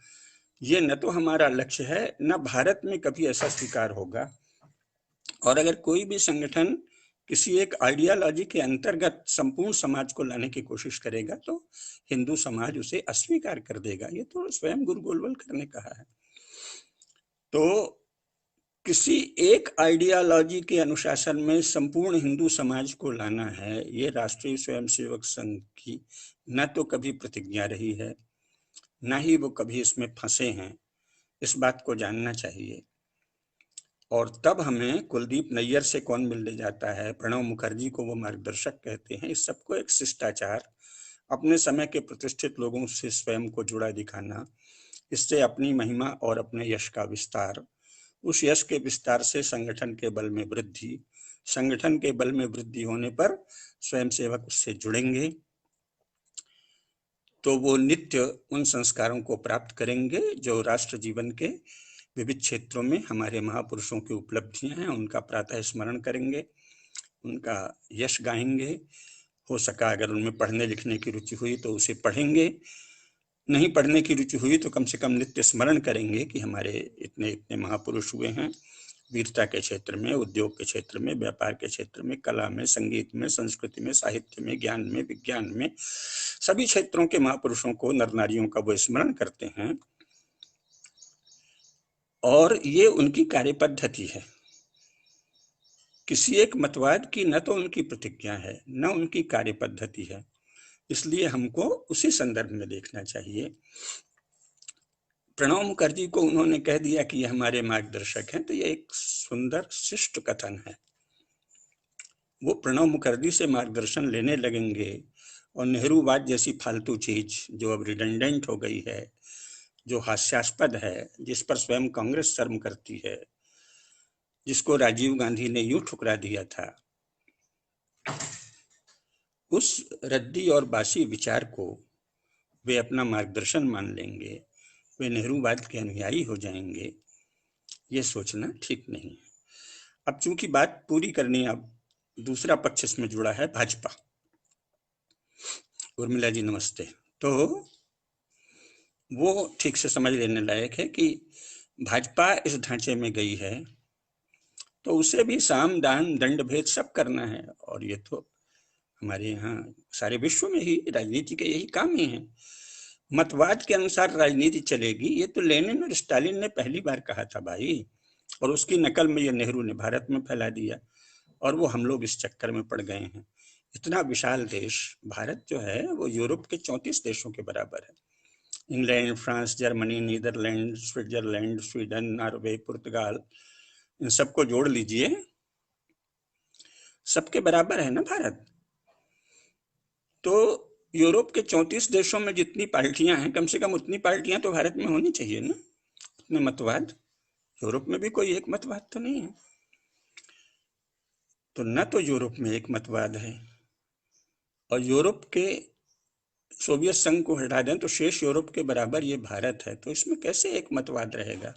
ये न तो हमारा लक्ष्य है, न भारत में कभी ऐसा स्वीकार होगा, और अगर कोई भी संगठन किसी एक आइडियोलॉजी के अंतर्गत संपूर्ण समाज को लाने की कोशिश करेगा तो हिंदू समाज उसे अस्वीकार कर देगा। ये तो स्वयं गुरु गोलवलकर ने कहा है। तो किसी एक आइडियोलॉजी के अनुशासन में संपूर्ण हिंदू समाज को लाना है, ये राष्ट्रीय स्वयंसेवक संघ की न तो कभी प्रतिज्ञा रही है, ना ही वो कभी इसमें फंसे हैं। इस बात को जानना चाहिए। और तब हमें कुलदीप नैयर से कौन मिलने जाता है, प्रणब मुखर्जी को वो मार्गदर्शक कहते हैं, इस सबको एक शिष्टाचार, अपने समय के प्रतिष्ठित लोगों से स्वयं को जुड़ा दिखाना, इससे अपनी महिमा और अपने यश का विस्तार, उस यश के विस्तार से संगठन के बल में वृद्धि, संगठन के बल में वृद्धि होने पर स्वयंसेवक उससे जुड़ेंगे। तो वो नित्य उन संस्कारों को प्राप्त करेंगे जो राष्ट्र जीवन के विविध क्षेत्रों में हमारे महापुरुषों की उपलब्धियां हैं, उनका प्रातः स्मरण करेंगे, उनका यश गाएंगे। हो सका अगर उनमें पढ़ने लिखने की रुचि हुई तो उसे पढ़ेंगे, नहीं पढ़ने की रुचि हुई तो कम से कम नित्य स्मरण करेंगे कि हमारे इतने इतने महापुरुष हुए हैं वीरता के क्षेत्र में, उद्योग के क्षेत्र में, व्यापार के क्षेत्र में, कला में, संगीत में, संस्कृति में, साहित्य में, ज्ञान में, विज्ञान में, सभी क्षेत्रों के महापुरुषों को, नर नारियों का वो स्मरण करते हैं। और ये उनकी कार्य पद्धति है। किसी एक मतवाद की न तो उनकी प्रतिज्ञा है न उनकी कार्य पद्धति है, इसलिए हमको उसी संदर्भ में देखना चाहिए। प्रणब मुखर्जी को उन्होंने कह दिया कि ये हमारे मार्गदर्शक हैं, तो ये एक सुंदर शिष्ट कथन है। वो प्रणब मुखर्जी से मार्गदर्शन लेने लगेंगे और नेहरूवाद जैसी फालतू चीज जो अब रिडंडेंट हो गई है, जो हास्यास्पद है, जिस पर स्वयं कांग्रेस शर्म करती है, जिसको राजीव गांधी ने यूं ठुकरा दिया था, उस रद्दी और बासी विचार को वे अपना मार्गदर्शन मान लेंगे, वे नेहरूवाद के अनुयायी हो जाएंगे। ये सोचना ठीक नहीं है। अब चूंकि बात पूरी करनी, अब दूसरा पक्ष इसमें जुड़ा है, भाजपा। उर्मिला जी नमस्ते। तो वो ठीक से समझ लेने लायक है कि भाजपा इस ढांचे में गई है तो उसे भी साम दान दंड भेद सब करना है, और ये तो हमारे यहाँ सारे विश्व में ही राजनीति के यही काम ही है। मतवाद के अनुसार राजनीति चलेगी, ये तो लेनिन और स्टालिन ने पहली बार कहा था भाई, और उसकी नकल में ये नेहरू ने भारत में फैला दिया, और वो हम लोग इस चक्कर में पड़ गए हैं। इतना विशाल देश भारत जो है वो यूरोप के 34 देशों के बराबर है। England, France, Germany, Netherlands, Switzerland, Sweden, Norway, पुर्तगाल, इन सबको जोड़ लीजिए, सबके बराबर है ना भारत। तो यूरोप के 34 देशों में जितनी पार्टियां हैं, कम से कम उतनी पार्टियां तो भारत में होनी चाहिए ना, उतने मतवाद। यूरोप में भी कोई एक मतवाद तो नहीं है। तो न तो यूरोप में एक मतवाद है, और यूरोप के सोवियत संघ को हटा दें तो शेष यूरोप के बराबर ये भारत है, तो इसमें कैसे एक मतवाद रहेगा।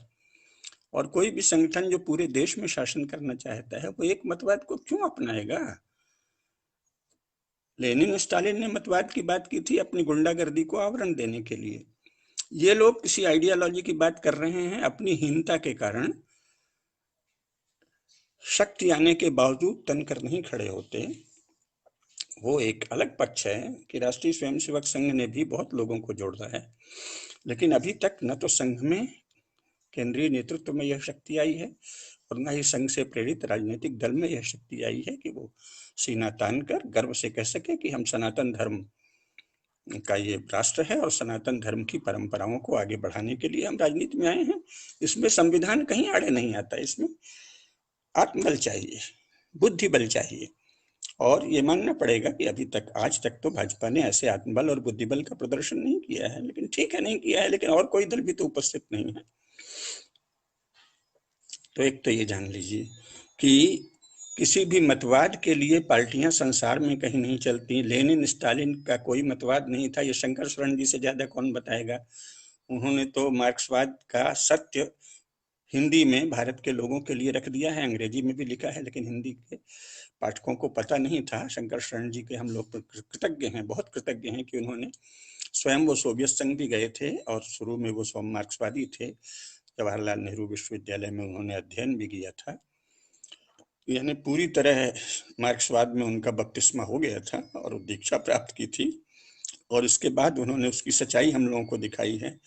और कोई भी संगठन जो पूरे देश में शासन करना चाहता है वो एक मतवाद को क्यों अपनाएगा। लेनिन स्टालिन ने मतवाद की बात की थी अपनी गुंडागर्दी को आवरण देने के लिए। ये लोग किसी आइडियोलॉजी की बात कर रहे हैं अपनी हीनता के कारण, शक्ति आने के बावजूद तनकर नहीं खड़े होते। वो एक अलग पक्ष है कि राष्ट्रीय स्वयंसेवक संघ ने भी बहुत लोगों को जोड़ा है, लेकिन अभी तक न तो संघ में केंद्रीय नेतृत्व में यह शक्ति आई है और न ही संघ से प्रेरित राजनीतिक दल में यह शक्ति आई है कि वो सीना तान कर गर्व से कह सके कि हम सनातन धर्म का ये राष्ट्र है और सनातन धर्म की परंपराओं को आगे बढ़ाने के लिए हम राजनीति में आए हैं। इसमें संविधान कहीं आड़े नहीं आता, इसमें आत्मबल चाहिए, बुद्धि बल चाहिए। और ये मानना पड़ेगा कि अभी तक, आज तक तो भाजपा ने ऐसे आत्मबल और बुद्धिबल का प्रदर्शन नहीं किया है, लेकिन ठीक है नहीं किया है, लेकिन और कोई दल भी तो उपस्थित नहीं है। तो एक तो ये जान लीजिए कि किसी भी मतवाद के लिए पार्टियां संसार में कहीं नहीं चलती। लेनिन स्टालिन का कोई मतवाद नहीं था, ये शंकर शरण जी से ज्यादा कौन बताएगा। उन्होंने तो मार्क्सवाद का सत्य हिंदी में भारत के लोगों के लिए रख दिया है, अंग्रेजी में भी लिखा है, लेकिन हिंदी के पाठकों को पता नहीं था। शंकर शरण जी के हम लोग कृतज्ञ हैं, बहुत कृतज्ञ हैं कि उन्होंने स्वयं, वो सोवियत संघ भी गए थे और शुरू में वो स्वयं मार्क्सवादी थे। जवाहरलाल नेहरू विश्वविद्यालय में उन्होंने अध्ययन भी किया था, यानी पूरी तरह मार्क्सवाद में उनका बपतिस्मा हो गया था और दीक्षा प्राप्त की थी, और इसके बाद उन्होंने उसकी सच्चाई हम लोगों को दिखाई है।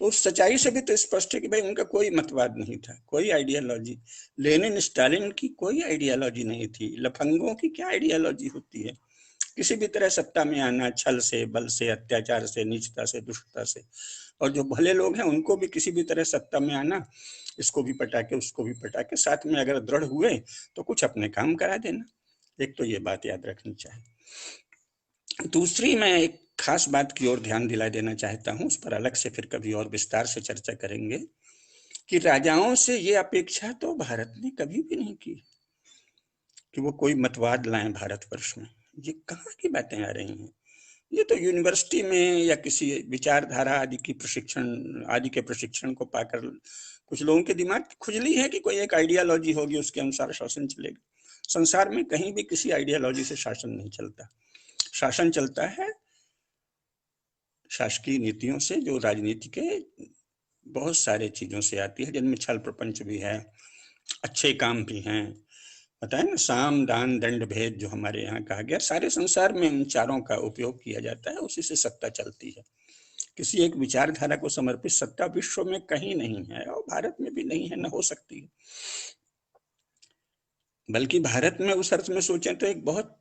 तो उस सच्चाई से भी तो स्पष्ट है कि भाई उनका कोई मतवाद नहीं था, कोई आइडियोलॉजी। लेनिन स्टालिन की कोई आइडियोलॉजी नहीं थी। लफंगों की क्या आइडियोलॉजी होती है, किसी भी तरह सत्ता में आना, छल से, बल से, अत्याचार से, नीचता से, दुष्टता से। और जो भले लोग हैं उनको भी किसी भी तरह सत्ता में आना, इसको भी पटा के उसको भी पटा के, साथ में अगर दृढ़ हुए तो कुछ अपने काम करा देना। एक तो ये बात याद रखनी चाहिए। दूसरी, मैं एक खास बात की ओर ध्यान दिला देना चाहता हूं, उस पर अलग से फिर कभी और विस्तार से चर्चा करेंगे, कि राजाओं से ये अपेक्षा तो भारत ने कभी भी नहीं की कि वो कोई मतवाद लाएं भारतवर्ष में। ये कहाँ की बातें आ रही हैं। ये तो यूनिवर्सिटी में या किसी विचारधारा आदि के प्रशिक्षण को पाकर कुछ लोगों के दिमाग की खुजली है कि कोई एक आइडियोलॉजी होगी, उसके अनुसार शासन चलेगा। संसार में कहीं भी किसी आइडियोलॉजी से शासन नहीं चलता। शासन चलता है शासकीय नीतियों से, जो राजनीति के बहुत सारे चीजों से आती है, जिनमें छल प्रपंच भी है, अच्छे काम भी हैं। पता है ना, साम दान दंड भेद जो हमारे यहाँ कहा गया, सारे संसार में इन चारों का उपयोग किया जाता है, उसी से सत्ता चलती है। किसी एक विचारधारा को समर्पित सत्ता विश्व में कहीं नहीं है, और भारत में भी नहीं है, न हो सकती है। बल्कि भारत में उस अर्थ में सोचें तो एक बहुत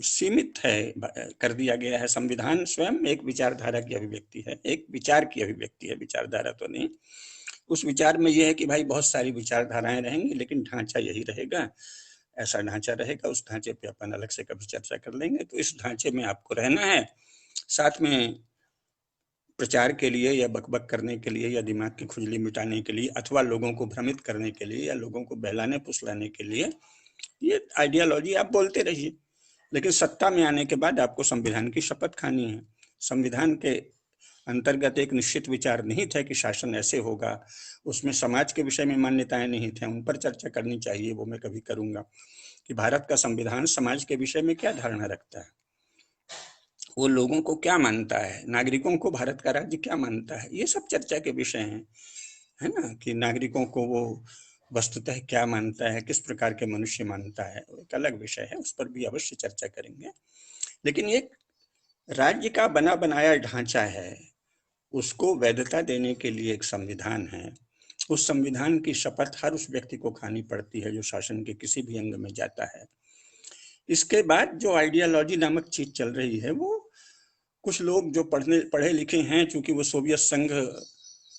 सीमित है, कर दिया गया है। संविधान स्वयं एक विचारधारा की अभिव्यक्ति है, एक विचार की अभिव्यक्ति है, विचारधारा तो नहीं। उस विचार में यह है कि भाई बहुत सारी विचारधाराएं रहेंगी, लेकिन ढांचा यही रहेगा, ऐसा ढांचा रहेगा। उस ढांचे पे अपन अलग से कभी चर्चा कर लेंगे। तो इस ढांचे में आपको रहना है, साथ में प्रचार के लिए या बकबक करने के लिए या दिमाग की खुजली मिटाने के लिए अथवा लोगों को भ्रमित करने के लिए या लोगों को बहलाने फुसलाने के लिए ये आइडियोलॉजी आप बोलते रहिए, लेकिन सत्ता में आने के बाद आपको संविधान की शपथ खानी है। संविधान के अंतर्गत एक निश्चित विचार नहीं था कि शासन ऐसे होगा, उसमें समाज के विषय में मान्यताएं नहीं थे, उन पर चर्चा करनी चाहिए, वो मैं कभी करूंगा। कि भारत का संविधान समाज के विषय में क्या धारणा रखता है, वो लोगों को क्या मानता है, नागरिकों को भारत का राज्य क्या मानता है, ये सब चर्चा के विषय हैं, है ना। कि नागरिकों को वो वस्तुतः क्या मानता है, किस प्रकार के मनुष्य मानता है, एक अलग विषय है, उस पर भी अवश्य चर्चा करेंगे। लेकिन एक राज्य का बना बनाया ढांचा है, उसको वैधता देने के लिए एक संविधान है। उस संविधान की शपथ हर उस व्यक्ति को खानी पड़ती है जो शासन के किसी भी अंग में जाता है। इसके बाद जो आइडियोलॉजी नामक चीज चल रही है, वो कुछ लोग जो पढ़े लिखे हैं, चूंकि वो सोवियत संघ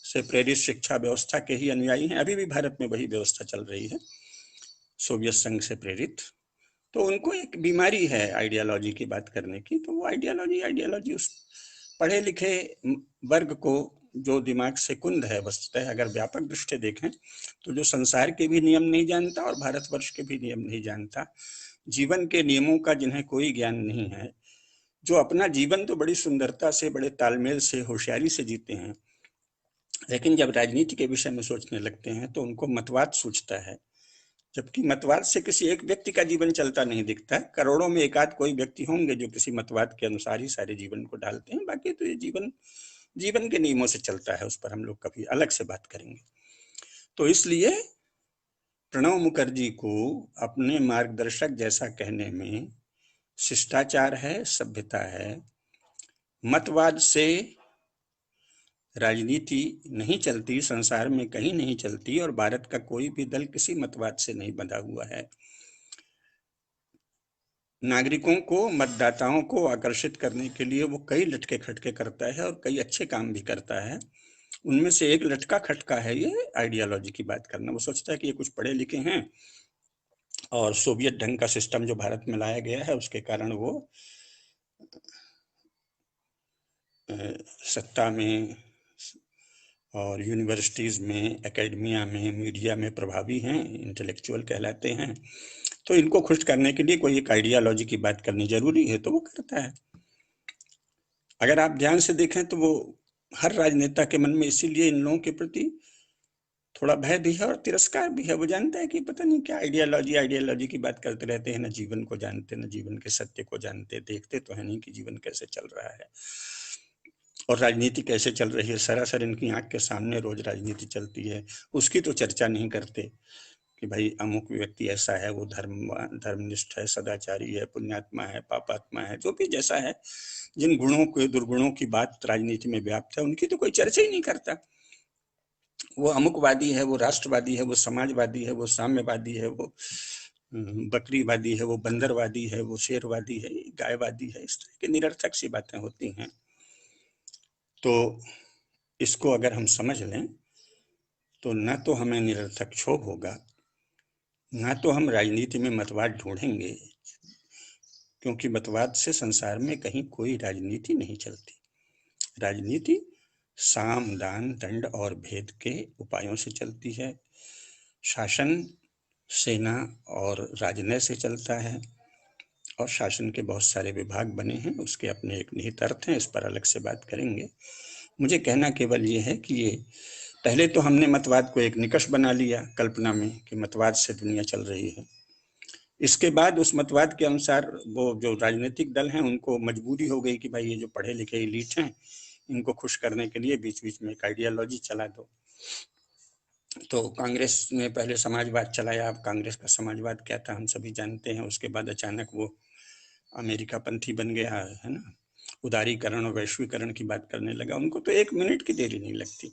से प्रेरित शिक्षा व्यवस्था के ही अनुयायी हैं, अभी भी भारत में वही व्यवस्था चल रही है सोवियत संघ से प्रेरित, तो उनको एक बीमारी है आइडियोलॉजी की बात करने की। तो वो आइडियोलॉजी उस पढ़े लिखे वर्ग को, जो दिमाग से कुंद है वस्तुतः, अगर व्यापक दृष्टि देखें तो जो संसार के भी नियम नहीं जानता और भारतवर्ष के भी नियम नहीं जानता, जीवन के नियमों का जिन्हें कोई ज्ञान नहीं है, जो अपना जीवन तो बड़ी सुंदरता से, बड़े तालमेल से, होशियारी से जीते हैं, लेकिन जब राजनीति के विषय में सोचने लगते हैं तो उनको मतवाद सूझता है। जबकि मतवाद से किसी एक व्यक्ति का जीवन चलता नहीं दिखता है, करोड़ों में एक आध कोई व्यक्ति होंगे जो किसी मतवाद के अनुसार ही सारे जीवन को ढालते हैं, बाकी तो ये जीवन के नियमों से चलता है। उस पर हम लोग कभी अलग से बात करेंगे। तो इसलिए प्रणव मुखर्जी को अपने मार्गदर्शक जैसा कहने में शिष्टाचार है, सभ्यता है। मतवाद से राजनीति नहीं चलती, संसार में कहीं नहीं चलती, और भारत का कोई भी दल किसी मतवाद से नहीं बंधा हुआ है। नागरिकों को, मतदाताओं को आकर्षित करने के लिए वो कई लटके खटके करता है और कई अच्छे काम भी करता है। उनमें से एक लटका खटका है ये आइडियोलॉजी की बात करना। वो सोचता है कि ये कुछ पढ़े लिखे हैं और सोवियत ढंग का सिस्टम जो भारत में लाया गया है उसके कारण वो सत्ता में और यूनिवर्सिटीज़ में, एकेडमिया में, मीडिया में प्रभावी हैं, इंटेलेक्चुअल कहलाते हैं। तो इनको खुश करने के लिए कोई एक आइडियोलॉजी की बात करनी जरूरी है, तो वो करता है। अगर आप ध्यान से देखें तो वो हर राजनेता के मन में इसीलिए इन लोगों के प्रति थोड़ा भय भी है और तिरस्कार भी है। वो जानता है कि पता नहीं क्या आइडियोलॉजी की बात करते रहते हैं, ना जीवन को जानते, ना जीवन के सत्य को जानते, देखते तो है नहीं कि जीवन कैसे चल रहा है और राजनीति कैसे चल रही है। सरासर इनकी आंख के सामने रोज राजनीति चलती है, उसकी तो चर्चा नहीं करते कि भाई अमुक व्यक्ति ऐसा है, वो धर्मनिष्ठ है, सदाचारी है, पुण्यात्मा है, पापात्मा है, जो भी जैसा है, जिन गुणों के दुर्गुणों की बात राजनीति में व्याप्त है, उनकी तो कोई चर्चा ही नहीं करता। वो अमुकवादी है, वो राष्ट्रवादी है, वो समाजवादी है, वो साम्यवादी है, वो बकरीवादी है, वो बंदरवादी है, वो शेरवादी है, गायवादी है, इस तरह की निरर्थक सी बातें होती हैं। तो इसको अगर हम समझ लें तो न तो हमें निरर्थक क्षोभ होगा, ना तो हम राजनीति में मतवाद ढूंढेंगे, क्योंकि मतवाद से संसार में कहीं कोई राजनीति नहीं चलती। राजनीति साम दान दंड और भेद के उपायों से चलती है। शासन सेना और राजनय से चलता है। और शासन के बहुत सारे विभाग बने हैं, उसके अपने एक निहित अर्थ हैं, इस पर अलग से बात करेंगे। मुझे कहना केवल ये है कि ये पहले तो हमने मतवाद को एक निकष बना लिया कल्पना में कि मतवाद से दुनिया चल रही है। इसके बाद उस मतवाद के अनुसार वो जो राजनीतिक दल हैं उनको मजबूरी हो गई कि भाई ये जो पढ़े लिखे एलीट हैं इनको खुश करने के लिए बीच बीच में एक आइडियोलॉजी चला दो। तो कांग्रेस ने पहले समाजवाद चलाया। अब कांग्रेस का समाजवाद क्या था हम सभी जानते हैं। उसके बाद अचानक वो अमेरिका पंथी बन गया है ना, उदारीकरण और वैश्वीकरण की बात करने लगा। उनको तो 1 मिनट की देरी नहीं लगती।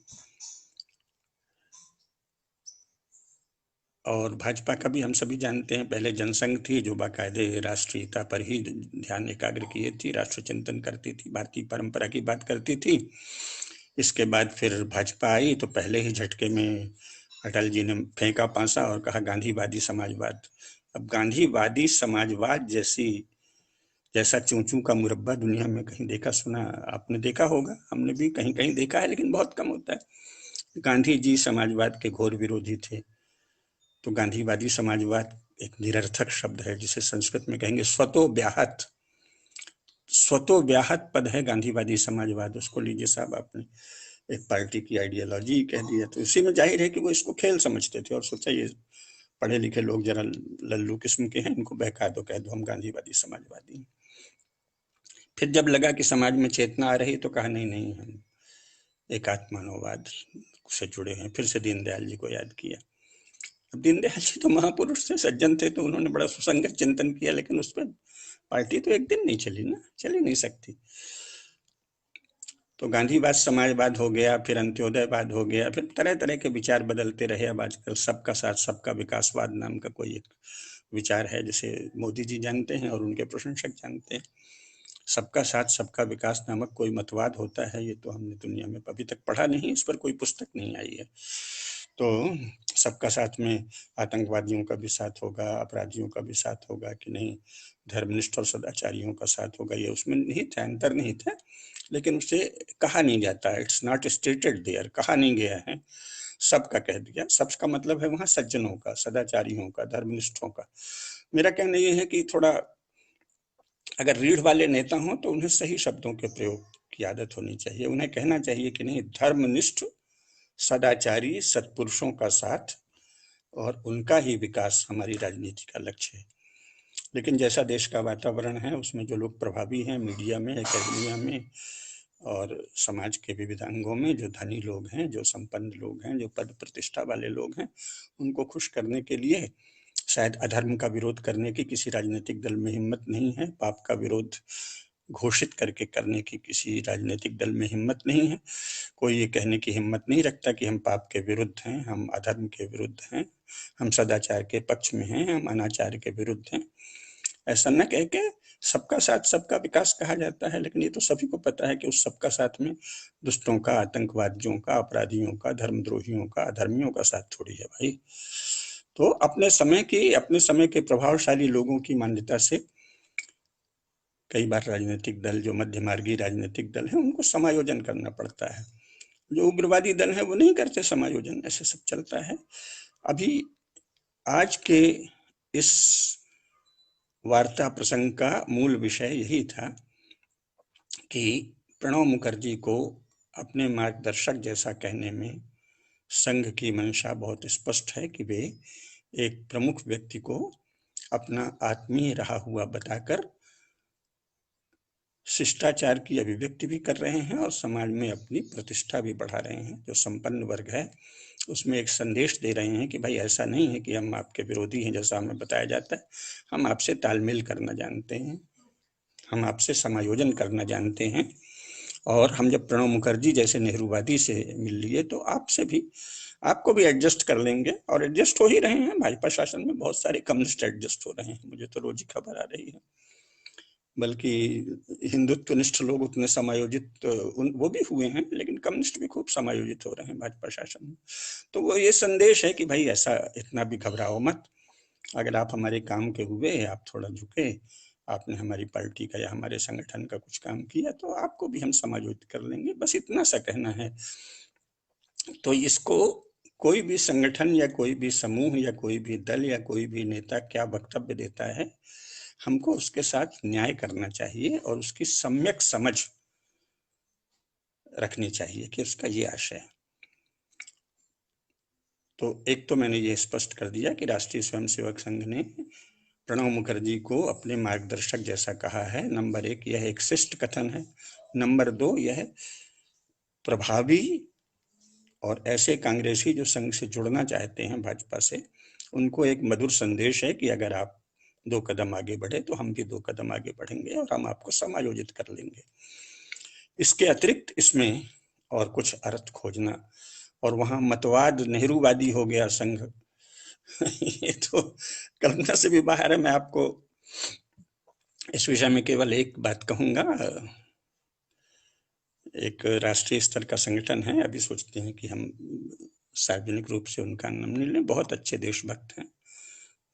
और भाजपा का भी हम सभी जानते हैं, पहले जनसंघ थी जो बाकायदे राष्ट्रीयता पर ही ध्यान एकाग्र किए थी, राष्ट्र चिंतन करती थी, भारतीय परंपरा की बात करती थी। इसके बाद फिर भाजपा आई तो पहले ही झटके में अटल जी ने फेंका पांसा और कहा गांधीवादी समाजवाद। अब गांधीवादी समाजवाद जैसा चूचू का मुरब्बा दुनिया में कहीं देखा सुना आपने देखा होगा, हमने भी कहीं कहीं देखा है, लेकिन बहुत कम होता है। गांधी जी समाजवाद के घोर विरोधी थे। तो गांधीवादी समाजवाद एक निरर्थक शब्द है जिसे संस्कृत में कहेंगे स्वतो व्याहत पद है गांधीवादी समाजवाद। उसको लीजिए साहब, आपने एक पार्टी की आइडियोलॉजी कह दिया। तो इसी में जाहिर है कि वो इसको खेल समझते थे और सोचा ये पढ़े लिखे लोग जरा लल्लू किस्म के हैं, इनको बहका दो, कह दो हम गांधीवादी समाजवादी। फिर जब लगा कि समाज में चेतना आ रही तो कहा नहीं नहीं, हम एकात्म-मानववाद से जुड़े हैं। फिर से दीनदयाल जी को याद किया। अब दीनदयाल जी तो महापुरुष थे, सज्जन थे, तो उन्होंने बड़ा सुसंगत चिंतन किया, लेकिन उस पर पार्टी तो एक दिन नहीं चली ना, चल ही नहीं सकती। तो गांधीवाद समाजवाद हो गया, फिर अंत्योदयवाद हो गया, फिर तरह तरह के विचार बदलते रहे। अब आजकल सबका साथ सबका विकासवाद नाम का कोई एक विचार है जिसे मोदी जी जानते हैं और उनके प्रशंसक जानते हैं। सबका साथ सबका विकास नामक कोई मतवाद होता है, ये तो हमने दुनिया में अभी तक पढ़ा नहीं, इस पर कोई पुस्तक नहीं आई है। तो सबका साथ में आतंकवादियों का भी साथ होगा, अपराधियों का भी साथ होगा कि नहीं, धर्मनिष्ठ और सदाचारियों का साथ होगा, ये उसमें निहित है, अंतर्निहित है, लेकिन उसे कहा नहीं जाता। इट्स नॉट स्टेटेड देयर, कहा नहीं गया है, सबका कह दिया। सबका मतलब है वहां सज्जनों का, सदाचारियों का, धर्मनिष्ठों का। मेरा कहना यह है कि थोड़ा अगर रीढ़ वाले नेता हों तो उन्हें सही शब्दों के प्रयोग की आदत होनी चाहिए। उन्हें कहना चाहिए कि नहीं, धर्मनिष्ठ सदाचारी सत्पुरुषों का साथ और उनका ही विकास हमारी राजनीति का लक्ष्य है। लेकिन जैसा देश का वातावरण है उसमें जो लोग प्रभावी हैं, मीडिया में, एकेडमिया में और समाज के विविध अंगों में, जो धनी लोग हैं, जो संपन्न लोग हैं, जो पद प्रतिष्ठा वाले लोग हैं, उनको खुश करने के लिए शायद अधर्म का विरोध करने की किसी राजनीतिक दल में हिम्मत नहीं है, पाप का विरोध घोषित करके करने की किसी राजनीतिक दल में हिम्मत नहीं है। कोई ये कहने की हिम्मत नहीं रखता कि हम पाप के विरुद्ध हैं, हम अधर्म के विरुद्ध हैं, हम सदाचार के पक्ष में हैं, हम अनाचार के विरुद्ध हैं। ऐसा न कह के सबका साथ सबका विकास कहा जाता है, लेकिन ये तो सभी को पता है कि उस सबका साथ में दुष्टों का, आतंकवादियों का, अपराधियों का, धर्मद्रोहियों का, अधर्मियों का साथ थोड़ी है भाई। तो अपने समय के प्रभावशाली लोगों की मान्यता से कई बार राजनीतिक दल, जो मध्यमार्गी राजनीतिक दल है, उनको समायोजन करना पड़ता है। जो उग्रवादी दल है वो नहीं करते समायोजन, ऐसे सब चलता है। अभी आज के इस वार्ता प्रसंग का मूल विषय यही था कि प्रणब मुखर्जी को अपने मार्गदर्शक जैसा कहने में संघ की मंशा बहुत स्पष्ट है कि वे एक प्रमुख व्यक्ति को अपना आत्मीय रहा हुआ बताकर शिष्टाचार की अभिव्यक्ति भी कर रहे हैं और समाज में अपनी प्रतिष्ठा भी बढ़ा रहे हैं। जो संपन्न वर्ग है उसमें एक संदेश दे रहे हैं कि भाई ऐसा नहीं है कि हम आपके विरोधी हैं जैसा हमें बताया जाता है, हम आपसे तालमेल करना जानते हैं, हम आपसे समायोजन करना जानते हैं। और हम जब प्रणब मुखर्जी जैसे नेहरूवादी से मिल लिए तो आपसे भी, आपको भी एडजस्ट कर लेंगे। और एडजस्ट हो ही रहे हैं, भाजपा शासन में बहुत सारे कम्युनिस्ट एडजस्ट हो रहे हैं, मुझे तो रोज ही खबर आ रही है। बल्कि हिंदुत्वनिष्ठ लोग उतने समायोजित वो भी हुए हैं, लेकिन कम्युनिस्ट भी खूब समायोजित हो रहे हैं भाजपा शासन में। तो वो ये संदेश है कि भाई ऐसा इतना भी घबराओ मत, अगर आप हमारे काम के हुए, आप थोड़ा झुके, आपने हमारी पार्टी का या हमारे संगठन का कुछ काम किया तो आपको भी हम समायोजित कर लेंगे, बस इतना सा कहना है। तो इसको कोई भी संगठन या कोई भी समूह या कोई भी दल या कोई भी नेता क्या वक्तव्य देता है, हमको उसके साथ न्याय करना चाहिए और उसकी सम्यक समझ रखनी चाहिए कि उसका ये आशय है। तो एक तो मैंने ये स्पष्ट कर दिया कि राष्ट्रीय स्वयंसेवक संघ ने प्रणब मुखर्जी को अपने मार्गदर्शक जैसा कहा है। नंबर 1, यह एक शिष्ट कथन है। नंबर 2, यह प्रभावी और ऐसे कांग्रेसी जो संघ से जुड़ना चाहते हैं भाजपा से, उनको एक मधुर संदेश है कि अगर आप 2 कदम आगे बढ़े तो हम भी 2 कदम आगे बढ़ेंगे और हम आपको समायोजित कर लेंगे। इसके अतिरिक्त इसमें और कुछ अर्थ खोजना, और वहां मतवाद नेहरूवादी हो गया संघ ये तो कल्पना से भी बाहर है। मैं आपको इस विषय में केवल एक बात कहूंगा। एक राष्ट्रीय स्तर का संगठन है, अभी सोचते हैं कि हम सार्वजनिक रूप से उनका नाम नहीं लें, बहुत अच्छे देशभक्त हैं।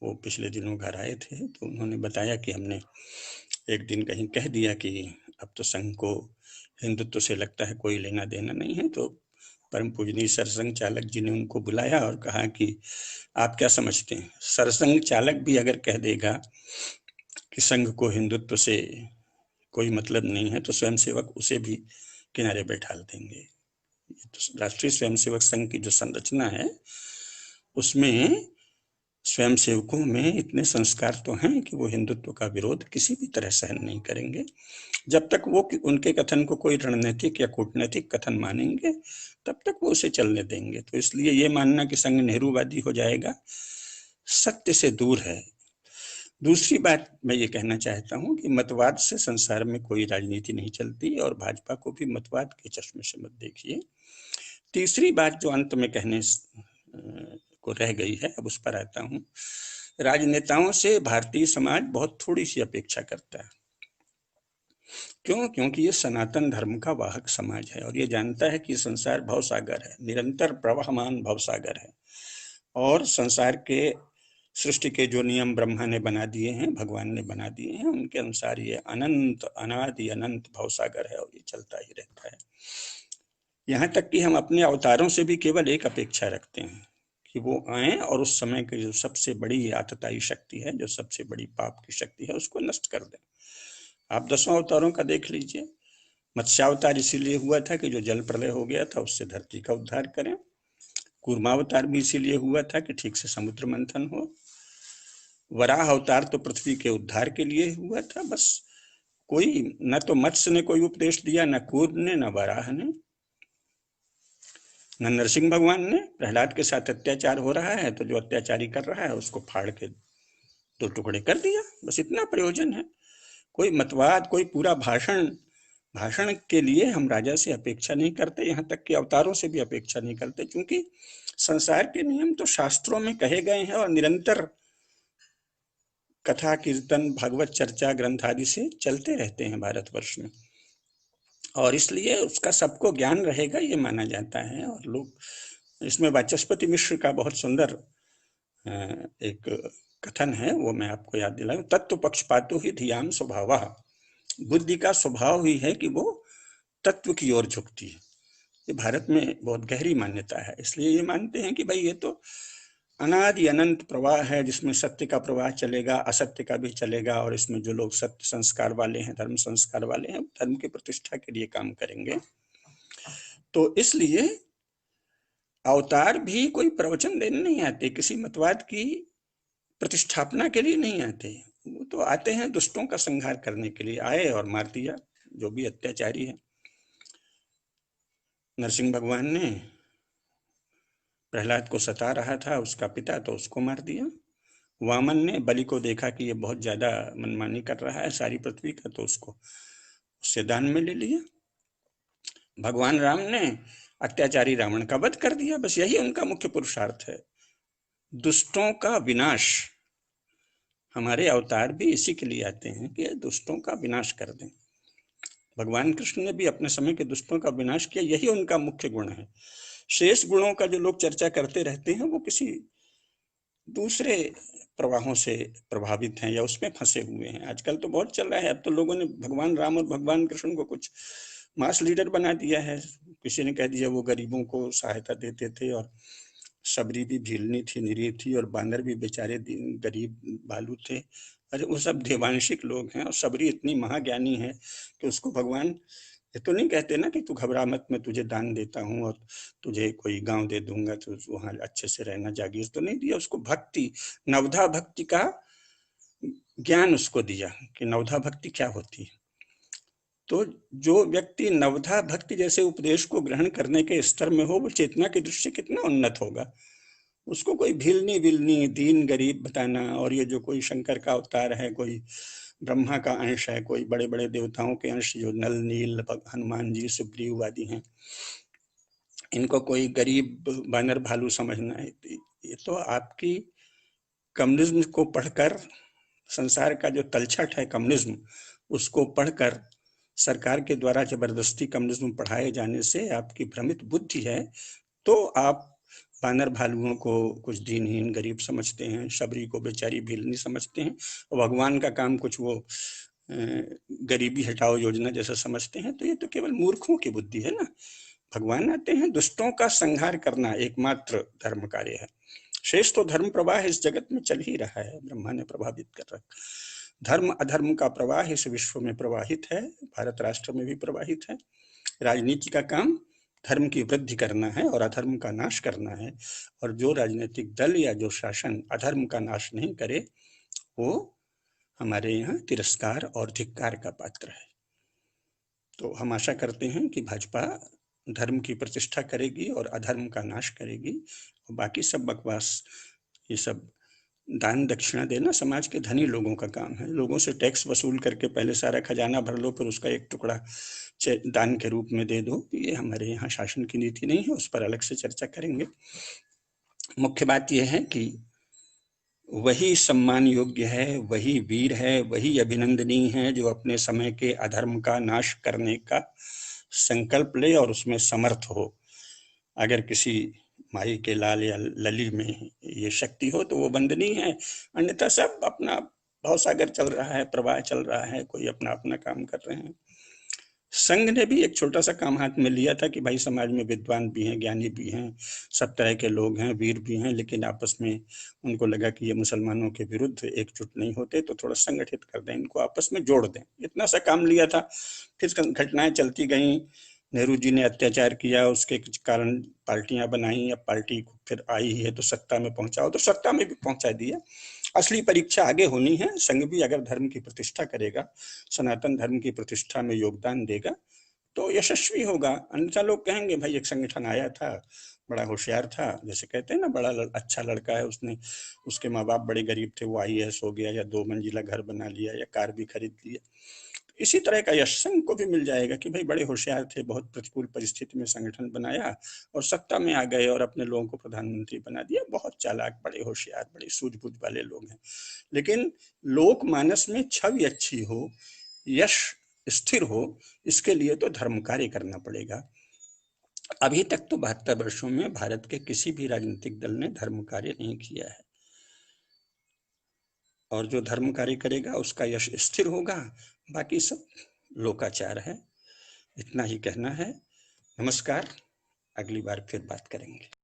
वो पिछले दिनों घर आए थे तो उन्होंने बताया कि हमने एक दिन कहीं कह दिया कि अब तो संघ को हिंदुत्व से लगता है कोई लेना देना नहीं है। तो परम पूजनीय सरसंघ चालक जी ने उनको बुलाया और कहा कि आप क्या समझते हैं, सरसंघ चालक भी अगर कह देगा कि संघ को हिंदुत्व से कोई मतलब नहीं है तो स्वयंसेवक उसे भी किनारे बैठा देंगे। तो राष्ट्रीय स्वयंसेवक संघ की जो संरचना है उसमें स्वयंसेवकों में इतने संस्कार तो हैं कि वो हिंदुत्व का विरोध किसी भी तरह सहन नहीं करेंगे, जब तक वो उनके कथन को कोई रणनीतिक या कूटनैतिक कथन मानेंगे तब तक वो उसे चलने देंगे। तो इसलिए ये मानना कि संघ नेहरूवादी हो जाएगा सत्य से दूर है। दूसरी बात मैं ये कहना चाहता हूं कि मतवाद से संसार में कोई राजनीति नहीं चलती और भाजपा को भी मतवाद के चश्मे से मत देखिए। तीसरी बात जो अंत में कहने को रह गई है, अब उस पर आता हूं। राजनेताओं से भारतीय समाज बहुत थोड़ी सी अपेक्षा करता है। क्यों? क्योंकि ये सनातन धर्म का वाहक समाज है और ये जानता है कि संसार भवसागर है, निरंतर प्रवहमान भवसागर है। और संसार के सृष्टि के जो नियम ब्रह्मा ने बना दिए हैं, भगवान ने बना दिए हैं, उनके अनुसार ये अनंत अनादि अनंत भवसागर है और ये चलता ही रहता है। यहाँ तक कि हम अपने अवतारों से भी केवल एक अपेक्षा रखते हैं कि वो आए और उस समय की जो सबसे बड़ी आतताई शक्ति है, जो सबसे बड़ी पाप की शक्ति है, उसको नष्ट कर दें। आप 10 अवतारों का देख लीजिए। मत्स्यावतार इसीलिए हुआ था कि जो जल प्रलय हो गया था उससे धरती का उद्धार करें। कूर्मावतार भी इसीलिए हुआ था कि ठीक से समुद्र मंथन हो। वराह अवतार तो पृथ्वी के उद्धार के लिए हुआ था। बस कोई न तो मत्स्य ने कोई उपदेश दिया, न कूर्म ने, न वराह ने, न नरसिंह भगवान ने। प्रहलाद के साथ अत्याचार हो रहा है तो जो अत्याचारी कर रहा है उसको फाड़ के 2 टुकड़े कर दिया, बस इतना प्रयोजन है। कोई मतवाद, कोई पूरा भाषण के लिए हम राजा से अपेक्षा नहीं करते, यहाँ तक कि अवतारों से भी अपेक्षा नहीं करते, क्योंकि संसार के नियम तो शास्त्रों में कहे गए हैं और निरंतर कथा कीर्तन भागवत चर्चा ग्रंथ आदि से चलते रहते हैं भारतवर्ष में, और इसलिए उसका सबको ज्ञान रहेगा ये माना जाता है। और लोग इसमें वाचस्पति मिश्र का बहुत सुंदर एक कथन है, वो मैं आपको याद दिलाऊं। तत्व पक्षपातो ही धियाम स्वभाव। बुद्धि का स्वभाव ही है कि वो तत्व की ओर झुकती है। ये भारत में बहुत गहरी मान्यता है। इसलिए ये मानते हैं कि भाई ये तो अनादि अनंत प्रवाह है जिसमें सत्य का प्रवाह चलेगा, असत्य का भी चलेगा, और इसमें जो लोग सत्य संस्कार वाले हैं, धर्म संस्कार वाले हैं, धर्म की प्रतिष्ठा के लिए काम करेंगे। तो इसलिए अवतार भी कोई प्रवचन देने नहीं आते, किसी मतवाद की प्रतिष्ठापना के लिए नहीं आते। वो तो आते हैं दुष्टों का संहार करने के लिए। आए और मार दिया जो भी अत्याचारी है। नरसिंह भगवान ने प्रहलाद को सता रहा था उसका पिता, तो उसको मार दिया। वामन ने बलि को देखा कि ये बहुत ज्यादा मनमानी कर रहा है सारी पृथ्वी का, तो उसको उससे दान में ले लिया। भगवान राम ने अत्याचारी रावण का वध कर दिया। बस यही उनका मुख्य पुरुषार्थ है, दुष्टों का विनाश। हमारे अवतार भी इसी के लिए आते हैं कि दुष्टों का विनाश कर दें। भगवान कृष्ण ने भी अपने समय के दुष्टों का विनाश किया, यही उनका मुख्य गुण है। शेष गुणों का जो लोग चर्चा करते रहते हैं वो किसी दूसरे प्रवाहों से प्रभावित हैं या उसमें फंसे हुए हैं। आजकल तो बहुत चल रहा है, अब तो लोगों ने भगवान राम और भगवान कृष्ण को कुछ मास लीडर बना दिया है। किसी ने कह दिया वो गरीबों को सहायता देते थे, और सबरी भी भीलनी थी, निरीह थी, और बानर भी बेचारे गरीब भालू थे, अरे वो सब देवांशिक लोग हैं, और सबरी इतनी महाज्ञानी है कि उसको भगवान ये तो नहीं कहते ना कि तू घबरा मत, मैं तुझे दान देता हूँ और तुझे कोई गांव दे दूंगा तो वहां अच्छे से रहना, जागीर तो नहीं दिया उसको। भक्ति, नवधा भक्ति का ज्ञान उसको दिया कि नवधा भक्ति क्या होती है। तो जो व्यक्ति नवधा भक्ति जैसे उपदेश को ग्रहण करने के स्तर में हो, वो चेतना की दृष्टि कितना उन्नत होगा। उसको कोई भीलनी विलनी दीन गरीब बताना, और ये जो कोई शंकर का अवतार है, कोई ब्रह्मा का अंश है, कोई बड़े बड़े देवताओं के अंश जो नल नील हनुमान जी सुग्रीव आदि हैं, इनको कोई गरीब बानर भालू समझना है, ये तो आपकी कम्युनिज्म को पढ़कर, संसार का जो तलछट है कम्युनिज्म, उसको पढ़कर सरकार के द्वारा जबरदस्ती कम्युनिज्म पढ़ाए जाने से आपकी भ्रमित बुद्धि है। तो आप बानर भालुओं को कुछ दीनहीन गरीब समझते हैं, शबरी को बेचारी भीलनी समझते हैं, और भगवान का काम कुछ वो गरीबी हटाओ योजना जैसा समझते हैं। तो ये तो केवल मूर्खों की बुद्धि है ना। भगवान आते हैं दुष्टों का संहार करना, एकमात्र धर्म कार्य है। शेष तो धर्म प्रवाह इस जगत में चल ही रहा है, ब्रह्मा ने प्रभावित कर रखा। धर्म अधर्म का प्रवाह इस विश्व में प्रवाहित है, भारत राष्ट्र में भी प्रवाहित है। राजनीति का काम धर्म की वृद्धि करना है और अधर्म का नाश करना है, और जो राजनीतिक दल या जो शासन अधर्म का नाश नहीं करे, वो हमारे यहाँ तिरस्कार और धिक्कार का पात्र है। तो हम आशा करते हैं कि भाजपा धर्म की प्रतिष्ठा करेगी और अधर्म का नाश करेगी, और बाकी सब बकवास, ये सब दान दक्षिणा देना समाज के धनी लोगों का काम है। लोगों से टैक्स वसूल करके पहले सारा खजाना भर लो, फिर उसका एक टुकड़ा दान के रूप में दे दो, ये हमारे यहाँ शासन की नीति नहीं है, उस पर अलग से चर्चा करेंगे। मुख्य बात यह है कि वही सम्मान योग्य है, वही वीर है, वही अभिनंदनीय है जो अपने समय के अधर्म का नाश करने का संकल्प ले और उसमें समर्थ हो। अगर किसी माई के लाल या लली में ये शक्ति हो तो वो वंदनीय है, अन्यथा सब अपना भवसागर चल रहा है, प्रवाह चल रहा है, कोई अपना अपना काम कर रहे हैं। संघ ने भी एक छोटा सा काम हाथ में लिया था कि भाई समाज में विद्वान भी हैं, ज्ञानी भी हैं, सब तरह के लोग हैं, वीर भी हैं, लेकिन आपस में उनको लगा कि ये मुसलमानों के विरुद्ध एकजुट नहीं होते, तो थोड़ा संगठित कर दें, इनको आपस में जोड़ दें, इतना सा काम लिया था। फिर घटनाएं चलती गई, नेहरू जी ने अत्याचार किया, उसके कारण पार्टियां बनाई, अब पार्टी फिर आई है तो सत्ता में पहुंचाओ, तो सत्ता में भी पहुंचा दिया। असली परीक्षा आगे होनी है। संघ भी अगर धर्म की प्रतिष्ठा करेगा, सनातन धर्म की प्रतिष्ठा में योगदान देगा, तो यशस्वी होगा। अन्यथा लोग कहेंगे भाई एक संगठन आया था, बड़ा होशियार था, जैसे कहते हैं ना, बड़ा अच्छा लड़का है, उसने, उसके माँ बाप बड़े गरीब थे, वो IAS हो गया, या 2 मंजिला घर बना लिया, या कार भी खरीद लिया। इसी तरह का यश संघ को भी मिल जाएगा कि भाई बड़े होशियार थे, बहुत प्रतिकूल परिस्थिति में संगठन बनाया और सत्ता में आ गए और अपने लोगों को प्रधानमंत्री बना दिया। बहुत चालाक, बड़े होशियार, बड़े सूझबूझ वाले लोग हैं। लेकिन लोकमानस में छवि अच्छी हो, यश स्थिर हो, इसके लिए तो धर्म कार्य करना पड़ेगा। अभी तक तो 72 वर्षों में भारत के किसी भी राजनीतिक दल ने धर्म कार्य नहीं किया है, और जो धर्म कार्य करेगा उसका यश स्थिर होगा, बाकी सब लोकाचार है। इतना ही कहना है। नमस्कार, अगली बार फिर बात करेंगे।